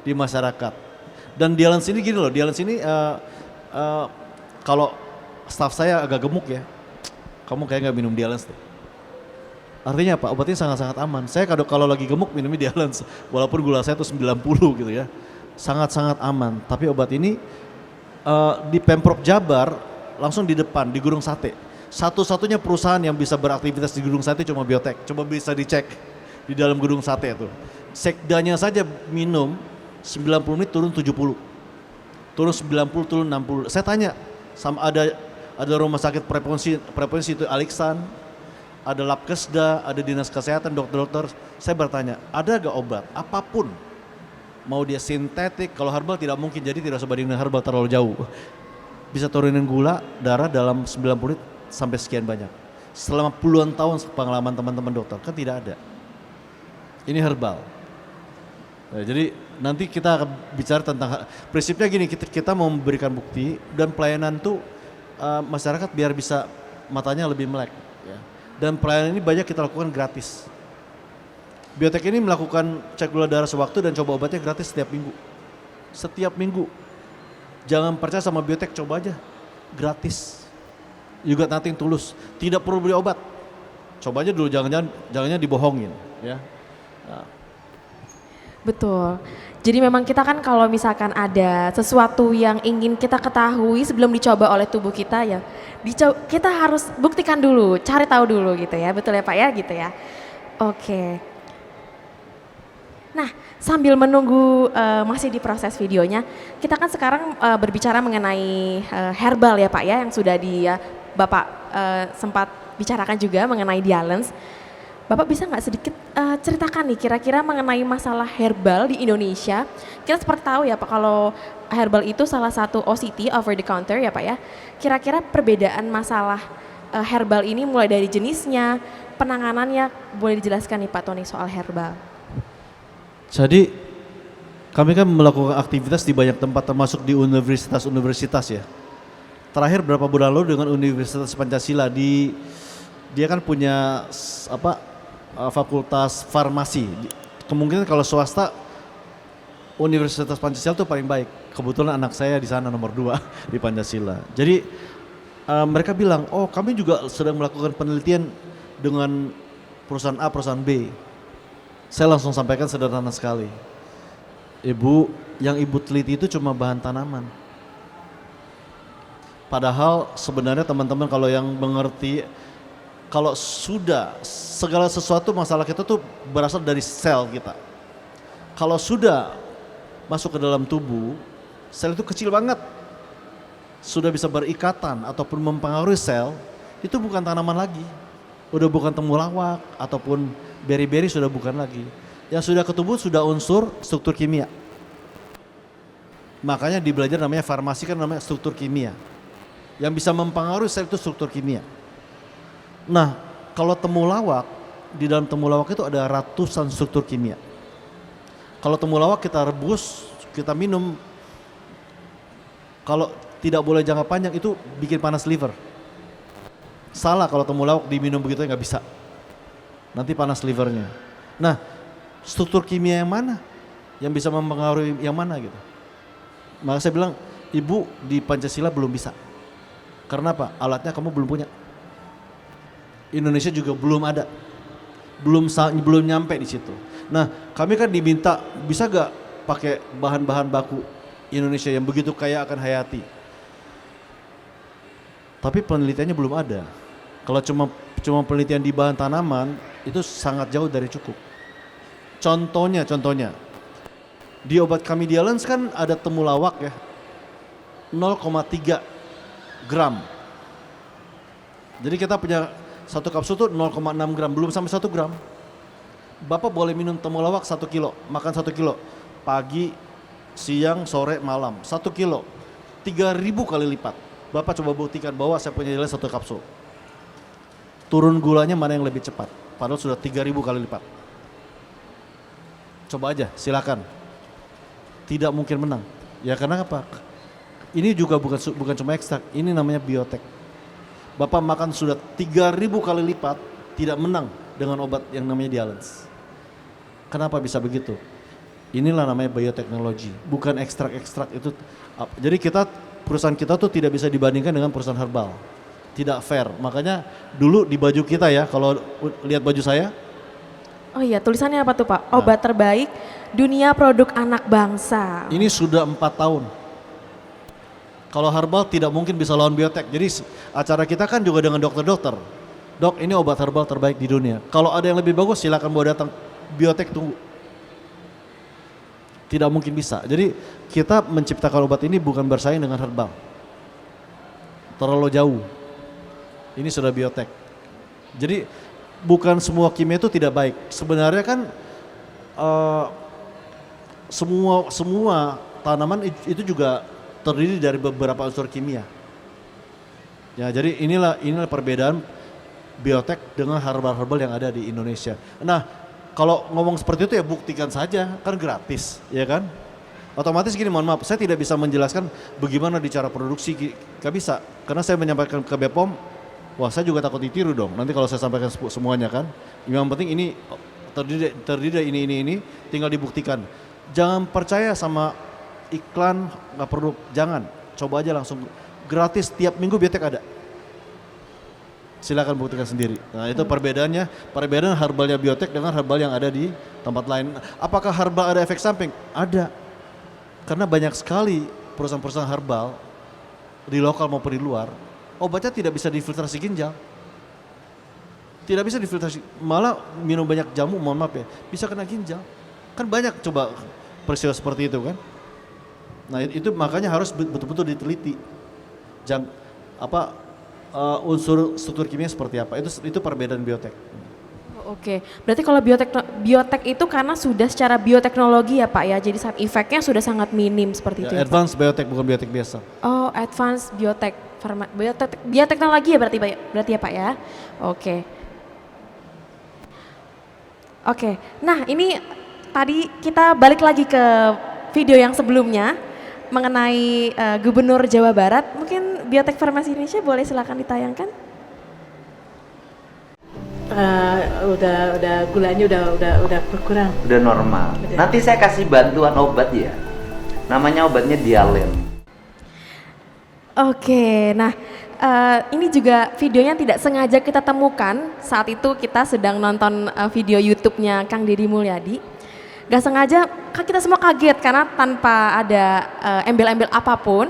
di masyarakat. Dan Dialens ini gini loh, Dialens ini kalau staff saya agak gemuk ya, kamu kayak nggak minum Dialens deh. Artinya apa? Obatnya sangat-sangat aman. Saya kalau lagi gemuk minumnya Dialens, walaupun gula saya tuh 90 gitu ya, sangat-sangat aman. Tapi obat ini di Pemprov Jabar langsung di depan, di Gunung Sate. Satu-satunya perusahaan yang bisa beraktivitas di Gunung Sate cuma Biotek. Coba bisa dicek di dalam Gunung Sate itu. Sekdanya saja minum 90 menit turun 70. Turun 90, turun 60. Saya tanya, sama ada rumah sakit prevensi itu Aliksan, ada Labkesda, ada Dinas Kesehatan, dokter-dokter. Saya bertanya, ada gak obat apapun? Mau dia sintetik, kalau herbal tidak mungkin, jadi tidak usah bandingin herbal terlalu jauh. Bisa turunin gula darah dalam 90 menit sampai sekian banyak. Selama puluhan tahun pengalaman teman-teman dokter, kan tidak ada. Ini herbal. Nah, jadi nanti kita akan bicara tentang, prinsipnya gini, kita mau memberikan bukti dan pelayanan tuh masyarakat biar bisa matanya lebih melek. Ya. Dan pelayanan ini banyak kita lakukan gratis. Biotek ini melakukan cek gula darah sewaktu dan coba obatnya gratis setiap minggu. Setiap minggu. Jangan percaya sama Biotek, coba aja, gratis. Juga nothing tulus, tidak perlu beli obat. Coba aja dulu, jangan dibohongin, ya. Nah.
Betul. Jadi memang kita kan kalau misalkan ada sesuatu yang ingin kita ketahui sebelum dicoba oleh tubuh kita ya, kita harus buktikan dulu, cari tahu dulu gitu ya, betul ya Pak ya, gitu ya. Oke. Nah, sambil menunggu masih di proses videonya, kita kan sekarang berbicara mengenai herbal ya Pak ya, yang sudah Bapak sempat bicarakan juga mengenai Dialens. Bapak bisa nggak sedikit ceritakan nih kira-kira mengenai masalah herbal di Indonesia? Kita seperti tahu ya Pak, kalau herbal itu salah satu OCT, over the counter ya Pak ya. Kira-kira perbedaan masalah herbal ini mulai dari jenisnya, penanganannya, boleh dijelaskan nih Pak Tony soal herbal?
Jadi kami kan melakukan aktivitas di banyak tempat termasuk di universitas-universitas ya. Terakhir berapa bulan lalu dengan Universitas Pancasila dia kan punya fakultas farmasi. Kemungkinan kalau swasta Universitas Pancasila itu paling baik. Kebetulan anak saya di sana nomor 2 di Pancasila. Jadi mereka bilang, oh kami juga sedang melakukan penelitian dengan perusahaan A, perusahaan B. Saya langsung sampaikan sederhana sekali. Ibu, yang ibu teliti itu cuma bahan tanaman. Padahal sebenarnya teman-teman kalau yang mengerti kalau sudah segala sesuatu masalah kita tuh berasal dari sel kita. Kalau sudah masuk ke dalam tubuh, sel itu kecil banget. Sudah bisa berikatan ataupun mempengaruhi sel, itu bukan tanaman lagi. Udah bukan temulawak ataupun beri-beri, sudah bukan lagi. Yang sudah ke tubuh sudah unsur struktur kimia. Makanya di belajar namanya farmasi kan namanya struktur kimia. Yang bisa mempengaruhi sel itu struktur kimia. Nah, kalau temulawak, di dalam temulawak itu ada ratusan struktur kimia. Kalau temulawak kita rebus, kita minum, kalau tidak boleh jangka panjang itu bikin panas liver. Salah kalau temulawak diminum begitu nggak bisa. Nanti panas livernya. Nah, struktur kimia yang mana? Yang bisa mempengaruhi yang mana gitu. Maka saya bilang, ibu di Pancasila belum bisa. Karena apa? Alatnya kamu belum punya. Indonesia juga belum ada, belum nyampe di situ. Nah, kami kan diminta bisa gak pakai bahan-bahan baku Indonesia yang begitu kaya akan hayati. Tapi penelitiannya belum ada. Kalau cuma penelitian di bahan tanaman itu sangat jauh dari cukup. Contohnya di obat Camidialens kan ada temulawak ya, 0,3 gram. Jadi kita punya satu kapsul itu 0,6 gram, belum sampai 1 gram. Bapak boleh minum temulawak 1 kilo, makan 1 kilo. Pagi, siang, sore, malam. 1 kilo, 3.000 kali lipat. Bapak coba buktikan bahwa saya punya jalan 1 kapsul. Turun gulanya mana yang lebih cepat, padahal sudah 3.000 kali lipat. Coba aja, silakan. Tidak mungkin menang. Ya karena apa? Ini juga bukan cuma ekstrak, ini namanya biotek. Bapak makan sudah 3.000 kali lipat, tidak menang dengan obat yang namanya Dialens. Kenapa bisa begitu? Inilah namanya bioteknologi, bukan ekstrak-ekstrak itu. Jadi perusahaan kita tuh tidak bisa dibandingkan dengan perusahaan herbal. Tidak fair, makanya dulu di baju kita ya, kalau lihat baju saya.
Oh iya, tulisannya apa tuh Pak? Obat terbaik dunia produk anak bangsa.
Ini sudah 4 tahun. Kalau herbal tidak mungkin bisa lawan biotek. Jadi acara kita kan juga dengan dokter-dokter. Dok, ini obat herbal terbaik di dunia. Kalau ada yang lebih bagus silakan bawa datang. Biotek tunggu. Tidak mungkin bisa. Jadi kita menciptakan obat ini bukan bersaing dengan herbal. Terlalu jauh. Ini sudah biotek. Jadi bukan semua kimia itu tidak baik. Sebenarnya kan semua tanaman itu juga terdiri dari beberapa unsur kimia. Ya, jadi inilah perbedaan biotek dengan herbal-herbal yang ada di Indonesia. Nah, kalau ngomong seperti itu ya buktikan saja, kan gratis, ya kan? Otomatis gini, mohon maaf, saya tidak bisa menjelaskan bagaimana di cara produksi, gak bisa. Karena saya menyampaikan ke BPOM, wah saya juga takut ditiru dong, nanti kalau saya sampaikan semuanya kan. Yang penting ini terdiri dari ini, tinggal dibuktikan. Jangan percaya sama iklan, gak perlu, jangan. Coba aja langsung, gratis tiap minggu biotek ada. Silakan buktikan sendiri. Nah itu perbedaan herbalnya biotek dengan herbal yang ada di tempat lain. Apakah herbal ada efek samping? Ada. Karena banyak sekali perusahaan-perusahaan herbal di lokal maupun di luar, obatnya tidak bisa difiltrasi ginjal. Tidak bisa difiltrasi, malah minum banyak jamu, mohon maaf ya, bisa kena ginjal. Kan banyak coba peristiwa seperti itu kan. Nah itu makanya harus betul-betul diteliti. Unsur struktur kimia seperti apa, itu perbedaan biotek.
Oke, berarti kalau biotek itu karena sudah secara bioteknologi ya Pak ya, jadi side effect-nya sudah sangat minim seperti itu ya
Advanced
Pak?
biotek bukan biotek biasa.
Oh, advanced biotek, bioteknologi ya berarti ya Pak ya? Oke, nah ini tadi kita balik lagi ke video yang sebelumnya mengenai Gubernur Jawa Barat. Mungkin Biotek Farmasi Indonesia boleh silakan ditayangkan.
Udah gulanya udah berkurang.
Udah normal. Nanti saya kasih bantuan obat ya. Namanya obatnya Dialen.
Oke, nah ini juga videonya tidak sengaja kita temukan saat itu kita sedang nonton video YouTube-nya Kang Deddy Mulyadi. Gak sengaja kita semua kaget karena tanpa ada embel-embel apapun,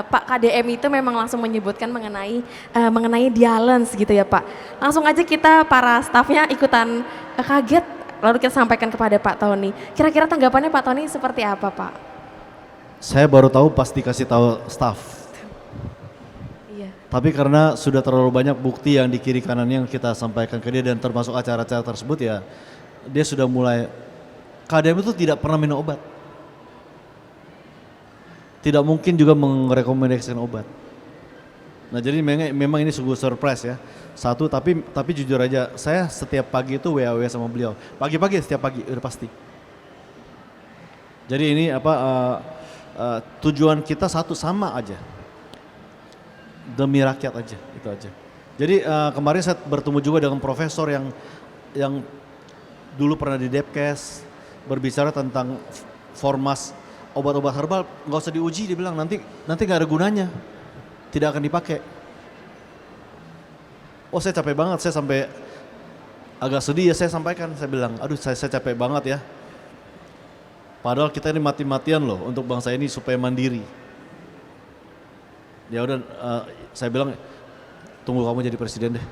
Pak KDM itu memang langsung menyebutkan mengenai dialens gitu ya Pak. Langsung aja kita para stafnya ikutan kaget, lalu kita sampaikan kepada Pak Tony. Kira-kira tanggapannya Pak Tony seperti apa Pak?
Saya baru tahu pas dikasih tahu staff.
Iya.
Tapi karena sudah terlalu banyak bukti yang di kiri kanan yang kita sampaikan ke dia dan termasuk acara-acara tersebut ya, dia sudah mulai, KDM itu tidak pernah minum obat. Tidak mungkin juga merekomendasikan obat. Nah jadi memang ini sungguh surprise ya. Satu, tapi jujur aja, saya setiap pagi itu WA sama beliau. Pagi-pagi setiap pagi udah pasti. Jadi ini tujuan kita satu sama aja. Demi rakyat aja, itu aja. Jadi kemarin saya bertemu juga dengan profesor yang dulu pernah di Depkes, berbicara tentang formas obat-obat herbal, nggak usah diuji, dia bilang nanti nggak ada gunanya, tidak akan dipakai. Oh saya capek banget, saya sampai agak sedih ya, saya sampaikan, saya bilang, aduh saya capek banget ya. Padahal kita ini mati-matian loh untuk bangsa ini supaya mandiri. Ya udah, saya bilang tunggu kamu jadi presiden deh.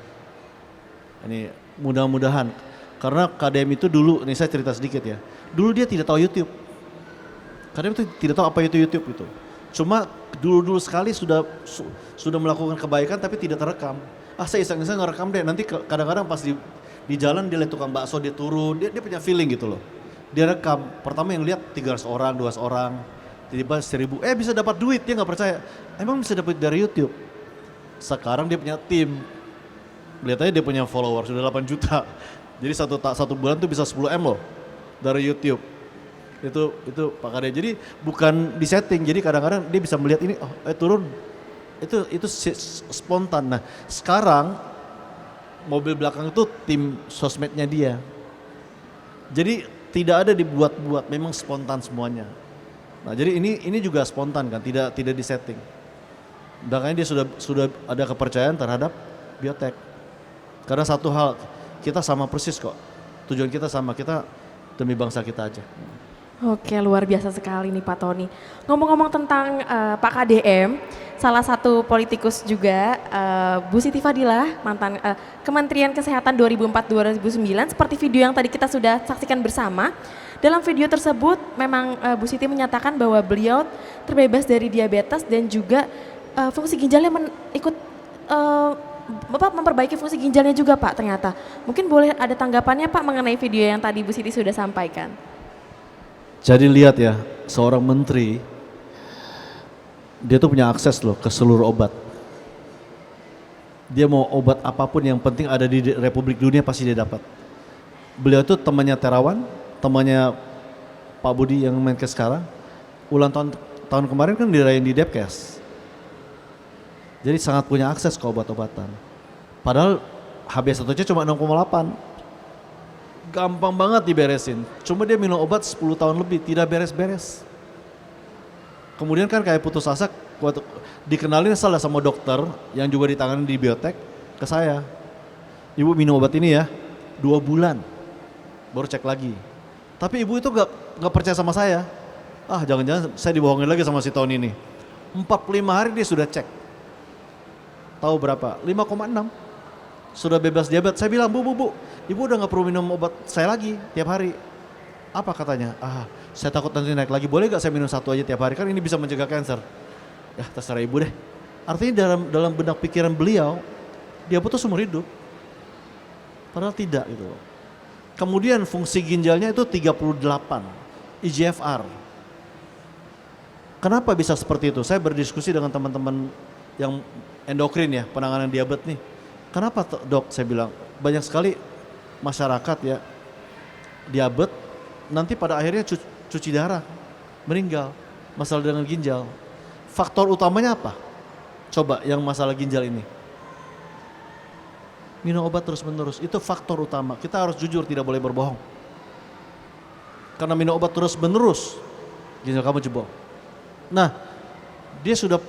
Ini mudah-mudahan, karena KDM itu dulu, ini saya cerita sedikit ya. Dulu dia tidak tahu YouTube. KDM itu tidak tahu apa itu YouTube itu. Cuma dulu sekali sudah melakukan kebaikan tapi tidak terekam. Saya iseng-iseng ngerekam deh. Nanti kadang-kadang pas di jalan dia lihat tukang bakso, dia turun, dia punya feeling gitu loh. Dia rekam, pertama yang lihat 300 orang, 200 orang, tiba-tiba 1000, bisa dapat duit, dia nggak percaya. Emang bisa dapat dari YouTube? Sekarang dia punya tim, lihat aja dia punya follower sudah 8 juta. Jadi satu bulan tuh bisa 10 M loh dari YouTube. Itu Pak Kade. Jadi bukan di setting, jadi kadang-kadang dia bisa melihat ini, turun. Itu spontan. Nah sekarang mobil belakang itu tim sosmednya dia. Jadi tidak ada dibuat-buat, memang spontan semuanya. Nah jadi ini juga spontan kan, tidak disetting. Makanya dia sudah ada kepercayaan terhadap biotek. Karena satu hal, kita sama persis kok. Tujuan kita sama, kita demi bangsa kita aja.
Oke, luar biasa sekali nih Pak Tony. Ngomong-ngomong tentang Pak KDM, salah satu politikus juga, Bu Siti Fadilah, mantan Kementerian Kesehatan 2004-2009, seperti video yang tadi kita sudah saksikan bersama. Dalam video tersebut memang Bu Siti menyatakan bahwa beliau terbebas dari diabetes dan juga fungsi ginjalnya Bapak memperbaiki fungsi ginjalnya juga Pak ternyata. Mungkin boleh ada tanggapannya Pak mengenai video yang tadi Bu Siti sudah sampaikan.
Jadi lihat ya, seorang menteri, dia tuh punya akses loh ke seluruh obat. Dia mau obat apapun yang penting ada di Republik Dunia pasti dia dapat. Beliau tuh temannya Terawan, temannya Pak Budi yang main ke sekarang. Ulang tahun kemarin kan dirayain di Depkes. Jadi sangat punya akses ke obat-obatan. Padahal HbA1c cuma 6,8. Gampang banget diberesin. Cuma dia minum obat 10 tahun lebih, tidak beres-beres. Kemudian kan kayak putus asa, dikenalin salah sama dokter yang juga ditangani di biotek ke saya. Ibu minum obat ini ya, 2 bulan, baru cek lagi. Tapi ibu itu gak percaya sama saya. Jangan-jangan saya dibohongin lagi sama si Tony ini. 45 hari dia sudah cek. Tahu berapa? 5,6. Sudah bebas diabetes. Saya bilang, Bu, ibu udah gak perlu minum obat saya lagi tiap hari. Apa katanya? Saya takut nanti naik lagi. Boleh gak saya minum 1 aja tiap hari? Kan ini bisa mencegah kanker. Ya terserah ibu deh. Artinya dalam benak pikiran beliau, diabetes seumur hidup. Padahal tidak gitu. Kemudian fungsi ginjalnya itu 38, IGFR. Kenapa bisa seperti itu? Saya berdiskusi dengan teman-teman yang endokrin ya, penanganan diabetes nih. Kenapa dok? Saya bilang, banyak sekali masyarakat ya, diabetes, nanti pada akhirnya cuci darah, meninggal, masalah dengan ginjal. Faktor utamanya apa? Coba yang masalah ginjal ini. Minum obat terus-menerus, itu faktor utama. Kita harus jujur, tidak boleh berbohong. Karena minum obat terus-menerus, ginjal kamu jebol. Nah, dia sudah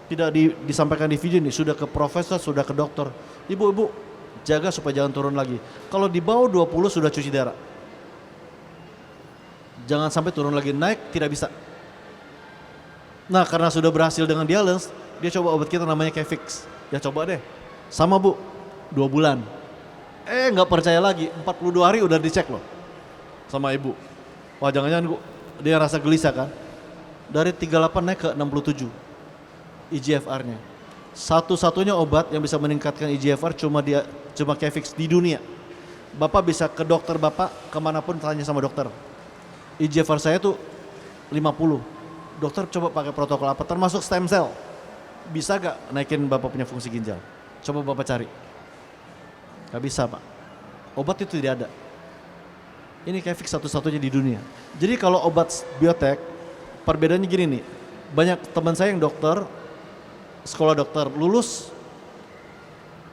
tidak disampaikan di video ini, sudah ke profesor, sudah ke dokter. Ibu, jaga supaya jangan turun lagi. Kalau di bawah 20 sudah cuci darah. Jangan sampai turun lagi, naik tidak bisa. Nah karena sudah berhasil dengan Dialens, dia coba obat kita namanya Kefix. Ya coba deh, sama Bu, 2 bulan. Nggak percaya lagi, 42 hari udah dicek loh sama ibu. Wah jangan-jangan dia rasa gelisah kan. Dari 38 naik ke 67 IGFR-nya. Satu-satunya obat yang bisa meningkatkan IGFR cuma Kefix di dunia. Bapak bisa ke dokter bapak, kemanapun tanya sama dokter. IGFR saya tuh 50. Dokter coba pakai protokol apa, termasuk stem cell. Bisa gak naikin bapak punya fungsi ginjal? Coba bapak cari. Gak bisa pak. Obat itu tidak ada. Ini Kefix satu-satunya di dunia. Jadi kalau obat biotek, perbedaannya gini nih. Banyak teman saya yang dokter, sekolah dokter, lulus.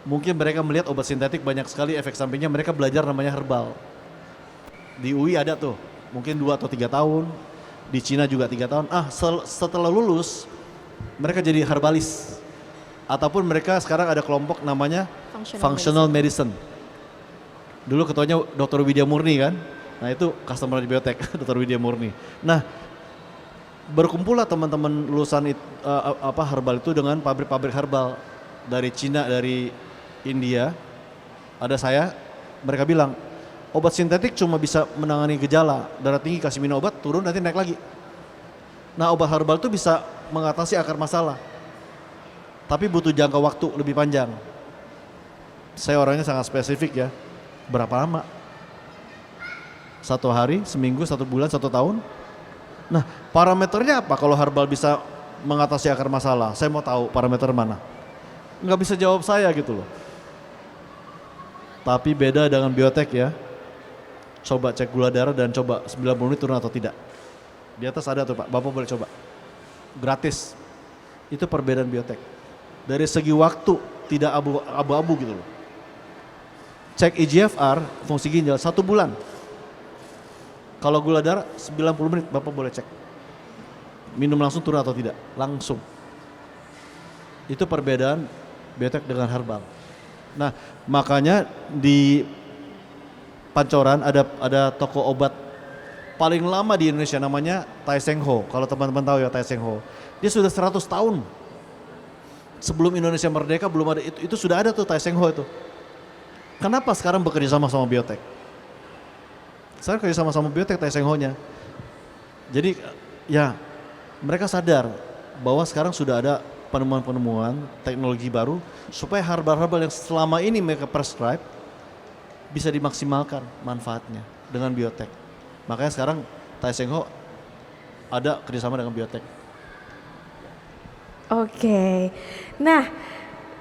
Mungkin mereka melihat obat sintetik banyak sekali efek sampingnya, mereka belajar namanya herbal. Di UI ada tuh, mungkin 2 atau 3 tahun. Di Cina juga 3 tahun. Setelah lulus, mereka jadi herbalis. Ataupun mereka sekarang ada kelompok namanya Functional Medicine. Dulu ketuanya Dr. Widya Murni kan. Nah itu customer di biotek, Dr. Widya Murni. Nah berkumpullah teman-teman lulusan herbal itu dengan pabrik-pabrik herbal. Dari Cina, dari India. Ada saya, mereka bilang, obat sintetik cuma bisa menangani gejala. Darah tinggi kasih minum obat, turun nanti naik lagi. Nah obat herbal itu bisa mengatasi akar masalah. Tapi butuh jangka waktu lebih panjang. Saya orangnya sangat spesifik ya. Berapa lama? 1 hari, seminggu, 1 bulan, 1 tahun? Nah parameternya apa kalau herbal bisa mengatasi akar masalah? Saya mau tahu parameter mana. Nggak bisa jawab saya gitu loh. Tapi beda dengan biotek ya. Coba cek gula darah dan coba 90 menit turun atau tidak. Di atas ada tuh Pak, Bapak boleh coba. Gratis. Itu perbedaan biotek. Dari segi waktu tidak abu-abu gitu loh. Cek IGFR, fungsi ginjal 1 bulan. Kalau gula darah 90 menit Bapak boleh cek. Minum langsung turun atau tidak? Langsung. Itu perbedaan biotek dengan herbal. Nah makanya di Pancoran ada toko obat paling lama di Indonesia namanya Tai Seng Ho. Kalau teman-teman tahu ya Tai Seng Ho. Dia sudah 100 tahun. Sebelum Indonesia merdeka belum ada itu sudah ada tuh Tai Seng Ho itu. Kenapa sekarang bekerja sama biotek? Sekarang kerja sama biotek Tai Seng Ho-nya. Jadi ya mereka sadar bahwa sekarang sudah ada penemuan-penemuan teknologi baru supaya herbal-herbal yang selama ini mereka prescribe bisa dimaksimalkan manfaatnya dengan biotek. Makanya sekarang Tai Seng Ho ada kerjasama dengan biotek.
Oke, nah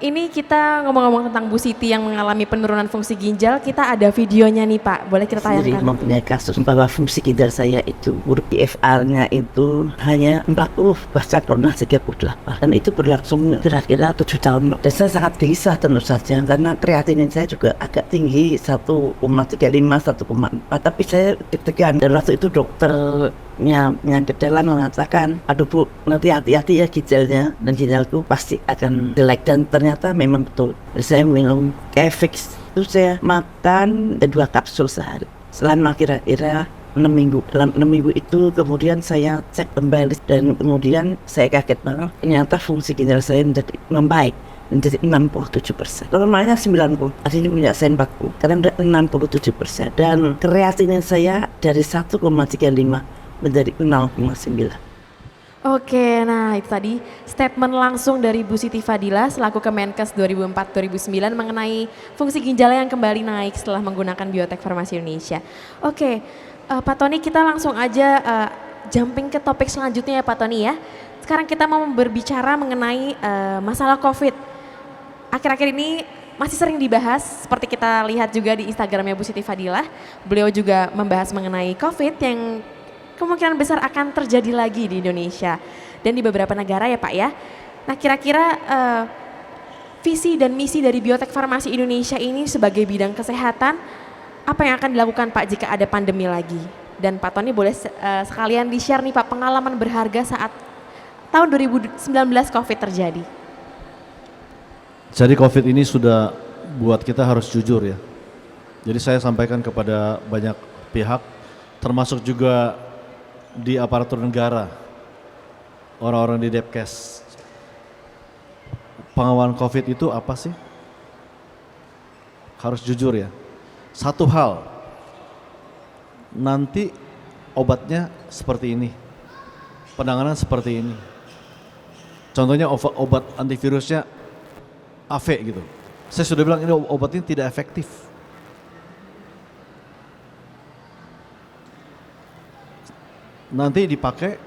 ini kita ngomong-ngomong tentang Bu Siti yang mengalami penurunan fungsi ginjal, kita ada videonya nih Pak, boleh kita
Sendiri
tayangkan?
mempunyai kasus bahwa fungsi ginjal saya itu IGFR-nya itu hanya 40 bahkan pernah 38 dan itu berlangsung kira-kira 7 tahun dan saya sangat gelisah tentu saja karena kreatinin saya juga agak tinggi 1,35 1,4 tapi saya deg-degan dan waktu itu dokternya kedela mengatakan aduh Bu nanti hati-hati ya ginjalnya dan ginjalku pasti akan jelek dan ternyata memang betul. Saya minum Kefix itu saya makan 2 kapsul sehari selama kira-kira 6 minggu. Dalam 6 minggu itu kemudian saya cek kembali dan kemudian saya kaget banget ternyata fungsi ginjal saya menjadi membaik menjadi 67%. Normalnya 90, artinya punya saya 40, karena 67% dan kreatinin saya dari 1,35 menjadi 0,9.
Oke, nah itu tadi statement langsung dari Bu Siti Fadila selaku Kemenkes 2004-2009 mengenai fungsi ginjal yang kembali naik setelah menggunakan Biotek Farmasi Indonesia. Oke, Pak Tony kita langsung aja jumping ke topik selanjutnya ya Pak Tony ya. Sekarang kita mau berbicara mengenai masalah COVID. Akhir-akhir ini masih sering dibahas seperti kita lihat juga di Instagramnya Bu Siti Fadila. Beliau juga membahas mengenai COVID yang kemungkinan besar akan terjadi lagi di Indonesia dan di beberapa negara ya Pak ya. Nah kira-kira visi dan misi dari Biotek Farmasi Indonesia ini sebagai bidang kesehatan, apa yang akan dilakukan Pak jika ada pandemi lagi? Dan Pak Tony boleh sekalian di-share nih Pak pengalaman berharga saat tahun 2019 COVID terjadi.
Jadi COVID ini sudah buat kita harus jujur ya. Jadi saya sampaikan kepada banyak pihak termasuk juga di aparatur negara. orang-orang di Depkes, pengawalan COVID itu apa sih? Harus jujur ya. Satu hal, nanti obatnya seperti ini, penanganan seperti ini. Contohnya obat antivirusnya AV gitu. Saya sudah bilang ini obat ini tidak efektif. Nanti dipakai,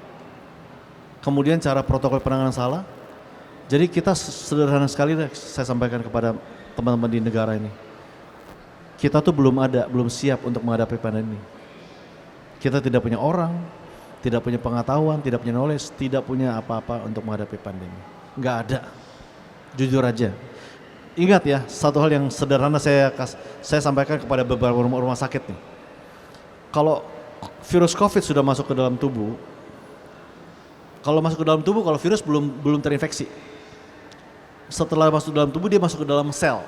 kemudian cara protokol penanganan salah. Jadi kita sederhana sekali deh saya sampaikan kepada teman-teman di negara ini. Kita tuh belum siap untuk menghadapi pandemi. Kita tidak punya orang, tidak punya pengetahuan, tidak punya knowledge, tidak punya apa-apa untuk menghadapi pandemi. Nggak ada, jujur aja. Ingat ya, satu hal yang sederhana saya sampaikan kepada beberapa rumah sakit nih. Kalau virus COVID sudah masuk ke dalam tubuh, kalau virus belum terinfeksi. Setelah masuk ke dalam tubuh, dia masuk ke dalam sel.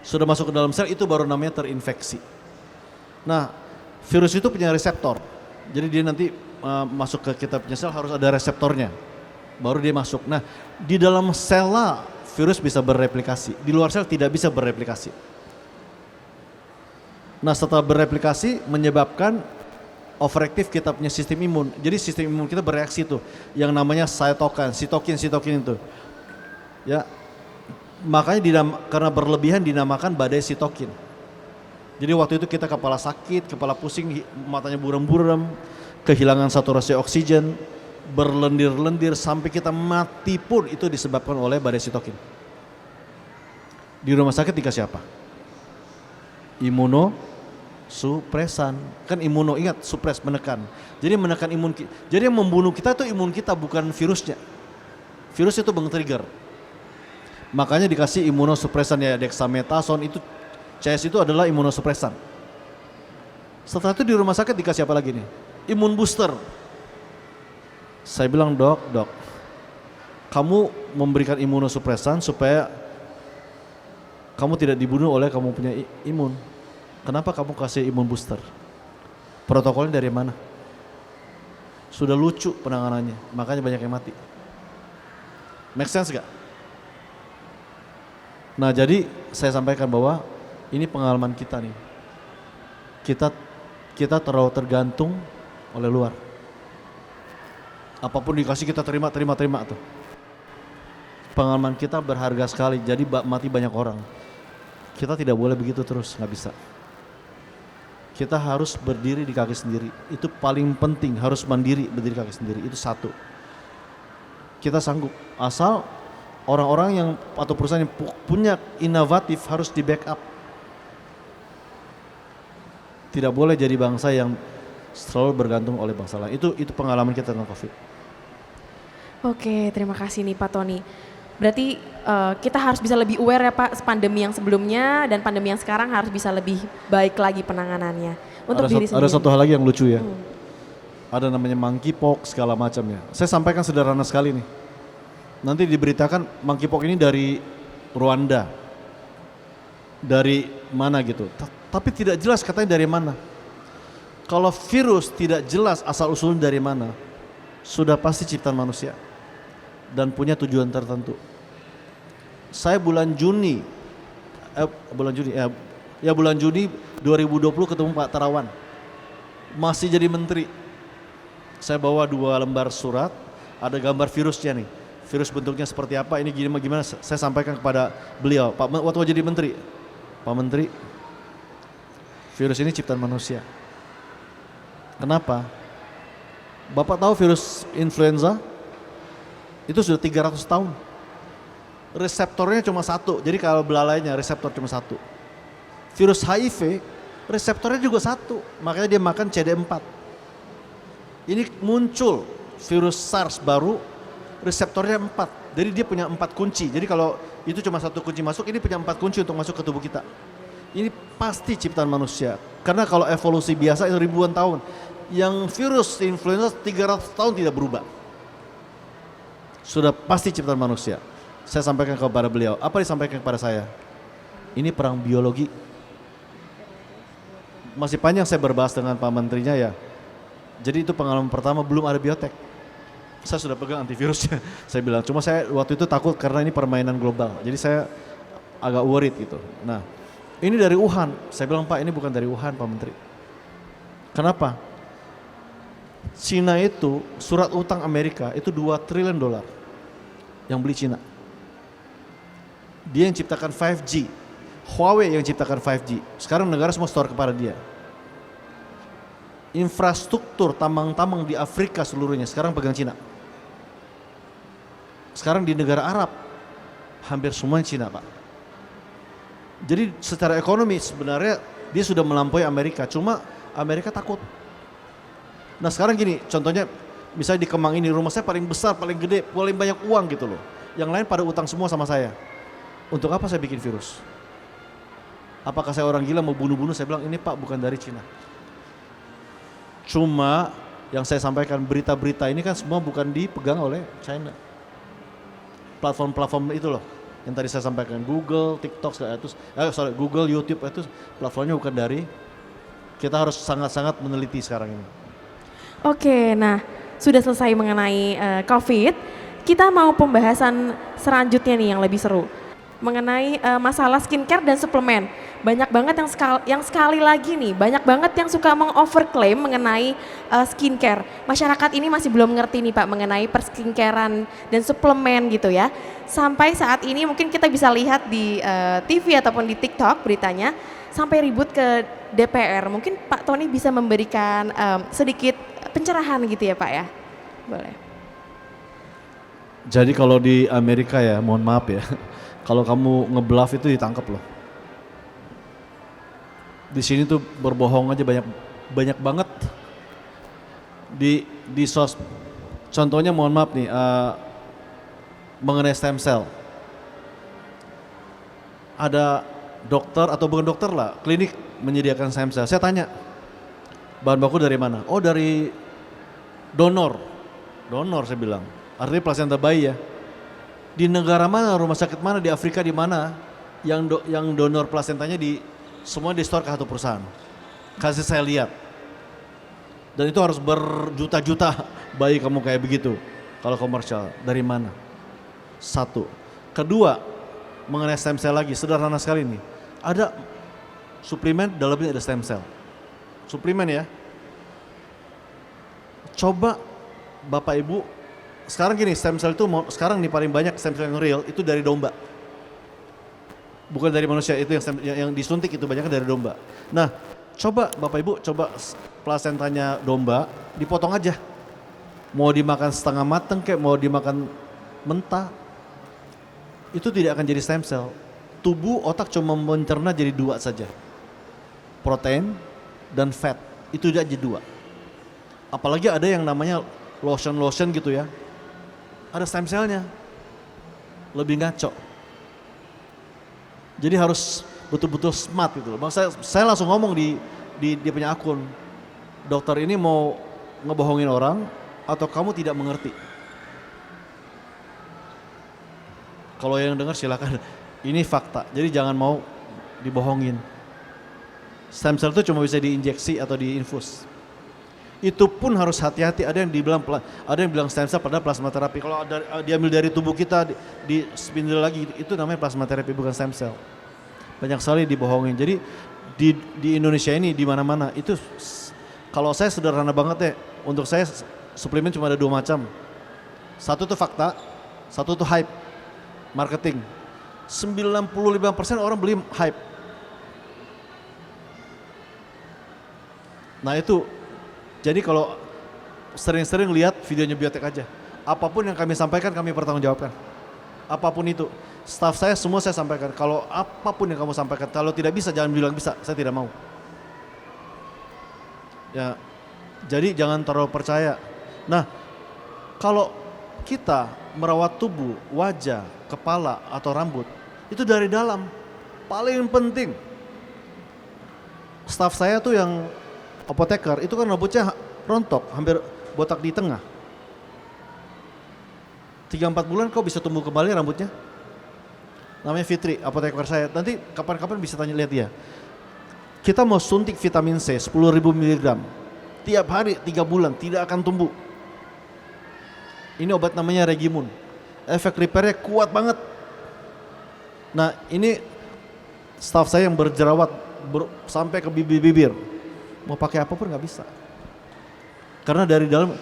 Sudah masuk ke dalam sel, itu baru namanya terinfeksi. Nah, virus itu punya reseptor. Jadi dia nanti masuk ke kita punya sel harus ada reseptornya. Baru dia masuk. Nah, di dalam sel lah virus bisa bereplikasi. Di luar sel tidak bisa bereplikasi. Nah, setelah bereplikasi menyebabkan overactive kita punya sistem imun. Jadi sistem imun kita bereaksi tuh yang namanya sitokin itu. Ya. Makanya karena berlebihan dinamakan badai sitokin. Jadi waktu itu kita kepala sakit, kepala pusing, matanya buram-buram, kehilangan saturasi oksigen, berlendir-lendir sampai kita mati pun itu disebabkan oleh badai sitokin. Di rumah sakit dikasih apa? Imunosupresan. Kan ingat supres menekan. Jadi menekan imun kita. Jadi yang membunuh kita itu imun kita bukan virusnya. Virus itu meng-trigger. Makanya dikasih imunosupresan ya, dexamethasone itu CS itu adalah imunosupresan. Setelah itu di rumah sakit dikasih apa lagi nih? Imun booster. Saya bilang dok, kamu memberikan imunosupresan supaya kamu tidak dibunuh oleh kamu punya imun. Kenapa kamu kasih imun booster? Protokolnya dari mana? Sudah lucu penanganannya, makanya banyak yang mati. Make sense gak? Nah jadi saya sampaikan bahwa ini pengalaman kita nih. Kita terlalu tergantung oleh luar. Apapun dikasih kita terima tuh. Pengalaman kita berharga sekali, jadi mati banyak orang. Kita tidak boleh begitu terus, nggak bisa. Kita harus berdiri di kaki sendiri, itu paling penting, harus mandiri, berdiri kaki sendiri, itu satu. Kita sanggup, asal orang-orang yang atau perusahaan yang punya inovatif harus di backup. Tidak boleh jadi bangsa yang selalu bergantung oleh bangsa lain. Itu pengalaman kita tentang COVID.
Oke, terima kasih nih Pak Tony. Berarti kita harus bisa lebih aware ya Pak, pandemi yang sebelumnya dan pandemi yang sekarang harus bisa lebih baik lagi penanganannya. Untuk diri sendiri.
Ada satu hal lagi yang lucu ya. Ada namanya monkeypox segala macamnya. Saya sampaikan sederhana sekali nih. Nanti diberitakan monkeypox ini dari Rwanda. Dari mana gitu. Tapi tidak jelas katanya dari mana. Kalau virus tidak jelas asal usulnya dari mana, sudah pasti ciptaan manusia dan punya tujuan tertentu. Saya bulan Juni 2020 ketemu Pak Terawan, masih jadi menteri. Saya bawa 2 lembar surat, ada gambar virusnya nih. Virus bentuknya seperti apa, ini gimana, saya sampaikan kepada beliau. Pak, waktu jadi menteri, Pak Menteri, virus ini ciptaan manusia. Kenapa? Bapak tahu virus influenza itu sudah 300 tahun. Reseptornya cuma satu, jadi kalau belalainya reseptor cuma satu. Virus HIV reseptornya juga satu, makanya dia makan CD4. Ini muncul virus SARS baru, reseptornya 4, jadi dia punya 4 kunci. Jadi kalau itu cuma satu kunci masuk, ini punya 4 kunci untuk masuk ke tubuh kita. Ini pasti ciptaan manusia, karena kalau evolusi biasa itu ribuan tahun. Yang virus influenza 300 tahun tidak berubah. Sudah pasti ciptaan manusia. Saya sampaikan kepada beliau, apa disampaikan kepada saya? Ini perang biologi. Masih panjang saya berbahas dengan Pak Menterinya ya. Jadi itu pengalaman pertama, belum ada biotek. Saya sudah pegang antivirusnya, saya bilang. Cuma saya waktu itu takut karena ini permainan global. Jadi saya agak worried gitu. Nah, ini dari Wuhan. Saya bilang, Pak, ini bukan dari Wuhan, Pak Menteri. Kenapa? Cina itu, surat utang Amerika itu $2 triliun yang beli Cina. Dia yang ciptakan 5G. Huawei yang ciptakan 5G. Sekarang negara semua store kepada dia. Infrastruktur tambang-tambang di Afrika seluruhnya sekarang pegang Cina. Sekarang di negara Arab hampir semuanya Cina, Pak. Jadi secara ekonomi sebenarnya dia sudah melampaui Amerika, cuma Amerika takut. Nah sekarang gini, contohnya misalnya di Kemang ini rumah saya paling besar, paling gede, paling banyak uang gitu loh. Yang lain pada utang semua sama saya. Untuk apa saya bikin virus? Apakah saya orang gila mau bunuh-bunuh? Saya bilang ini Pak bukan dari Cina. Cuma yang saya sampaikan berita-berita ini kan semua bukan dipegang oleh China. Platform-platform itu loh yang tadi saya sampaikan, Google, TikTok, Google, YouTube itu platformnya bukan dari. Kita harus sangat-sangat meneliti sekarang ini.
Oke, nah sudah selesai mengenai COVID. Kita mau pembahasan selanjutnya nih yang lebih seru. Mengenai masalah skincare dan suplemen. Banyak banget yang sekali lagi nih, banyak banget yang suka mengoverklaim mengenai skincare. Masyarakat ini masih belum ngerti nih Pak mengenai perskincarean dan suplemen gitu ya. Sampai saat ini mungkin kita bisa lihat di TV ataupun di TikTok beritanya sampai ribut ke DPR. Mungkin Pak Tony bisa memberikan sedikit pencerahan gitu ya Pak ya. Boleh.
Jadi kalau di Amerika ya, mohon maaf ya. Kalau kamu ngebluff itu ditangkap loh. Di sini tuh berbohong aja banyak banget. Di contohnya mohon maaf nih, mengenai stem cell. Ada dokter atau bukan dokter lah, klinik menyediakan stem cell. Saya tanya, bahan baku dari mana? Oh dari donor saya bilang. Artinya plasenta bayi ya. Di negara mana, rumah sakit mana, di Afrika di mana yang donor plasentanya semua di store ke satu perusahaan. Kasih saya lihat. Dan itu harus berjuta-juta bayi kamu kayak begitu. Kalau komersial, dari mana? Satu. Kedua, mengenai stem cell lagi, sederhana sekali nih. Ada suplemen, dalamnya ada stem cell. Suplemen ya. Coba Bapak Ibu, sekarang gini, stem cell itu sekarang nih paling banyak stem cell yang real itu dari domba. Bukan dari manusia, itu yang disuntik itu banyaknya dari domba. Nah, coba Bapak Ibu, coba plasentanya domba dipotong aja. Mau dimakan setengah mateng kayak mau dimakan mentah. Itu tidak akan jadi stem cell. Tubuh otak cuma mencerna jadi dua saja. Protein dan fat, itu aja dua. Apalagi ada yang namanya lotion gitu ya. Ada stem cell-nya, lebih ngaco. Jadi harus betul-betul smart gitu. Bang, saya langsung ngomong di dia punya akun, dokter ini mau ngebohongin orang atau kamu tidak mengerti? Kalau yang dengar silakan, ini fakta. Jadi jangan mau dibohongin. Stem cell itu cuma bisa diinjeksi atau diinfus. Itu pun harus hati-hati. Ada yang bilang stem cell padahal plasma terapi. Kalau diambil dari tubuh kita di spindle lagi, itu namanya plasma terapi bukan stem cell. Banyak sekali dibohongin. Jadi di Indonesia ini di mana-mana itu, kalau saya sederhana banget ya. Untuk saya suplemen cuma ada 2 macam. Satu tuh fakta, satu tuh hype, marketing. 95% orang beli hype. Nah itu. Jadi kalau sering-sering lihat videonya Biotek aja. Apapun yang kami sampaikan kami pertanggungjawabkan. Apapun itu. Staff saya semua saya sampaikan. Kalau apapun yang kamu sampaikan, kalau tidak bisa jangan bilang bisa, saya tidak mau. Ya, jadi jangan terlalu percaya. Nah, kalau kita merawat tubuh, wajah, kepala atau rambut, itu dari dalam. Paling penting. Staff saya tuh yang apoteker itu kan rambutnya rontok, hampir botak di tengah. 3-4 bulan kau bisa tumbuh kembali rambutnya. Namanya Fitri, apoteker saya. Nanti kapan-kapan bisa tanya, lihat dia. Kita mau suntik vitamin C 10.000 mg. Tiap hari 3 bulan tidak akan tumbuh. Ini obat namanya Regimun. Efek repairnya kuat banget. Nah ini staff saya yang berjerawat sampai ke bibir-bibir. Mau pakai apapun nggak bisa. Karena dari dalam,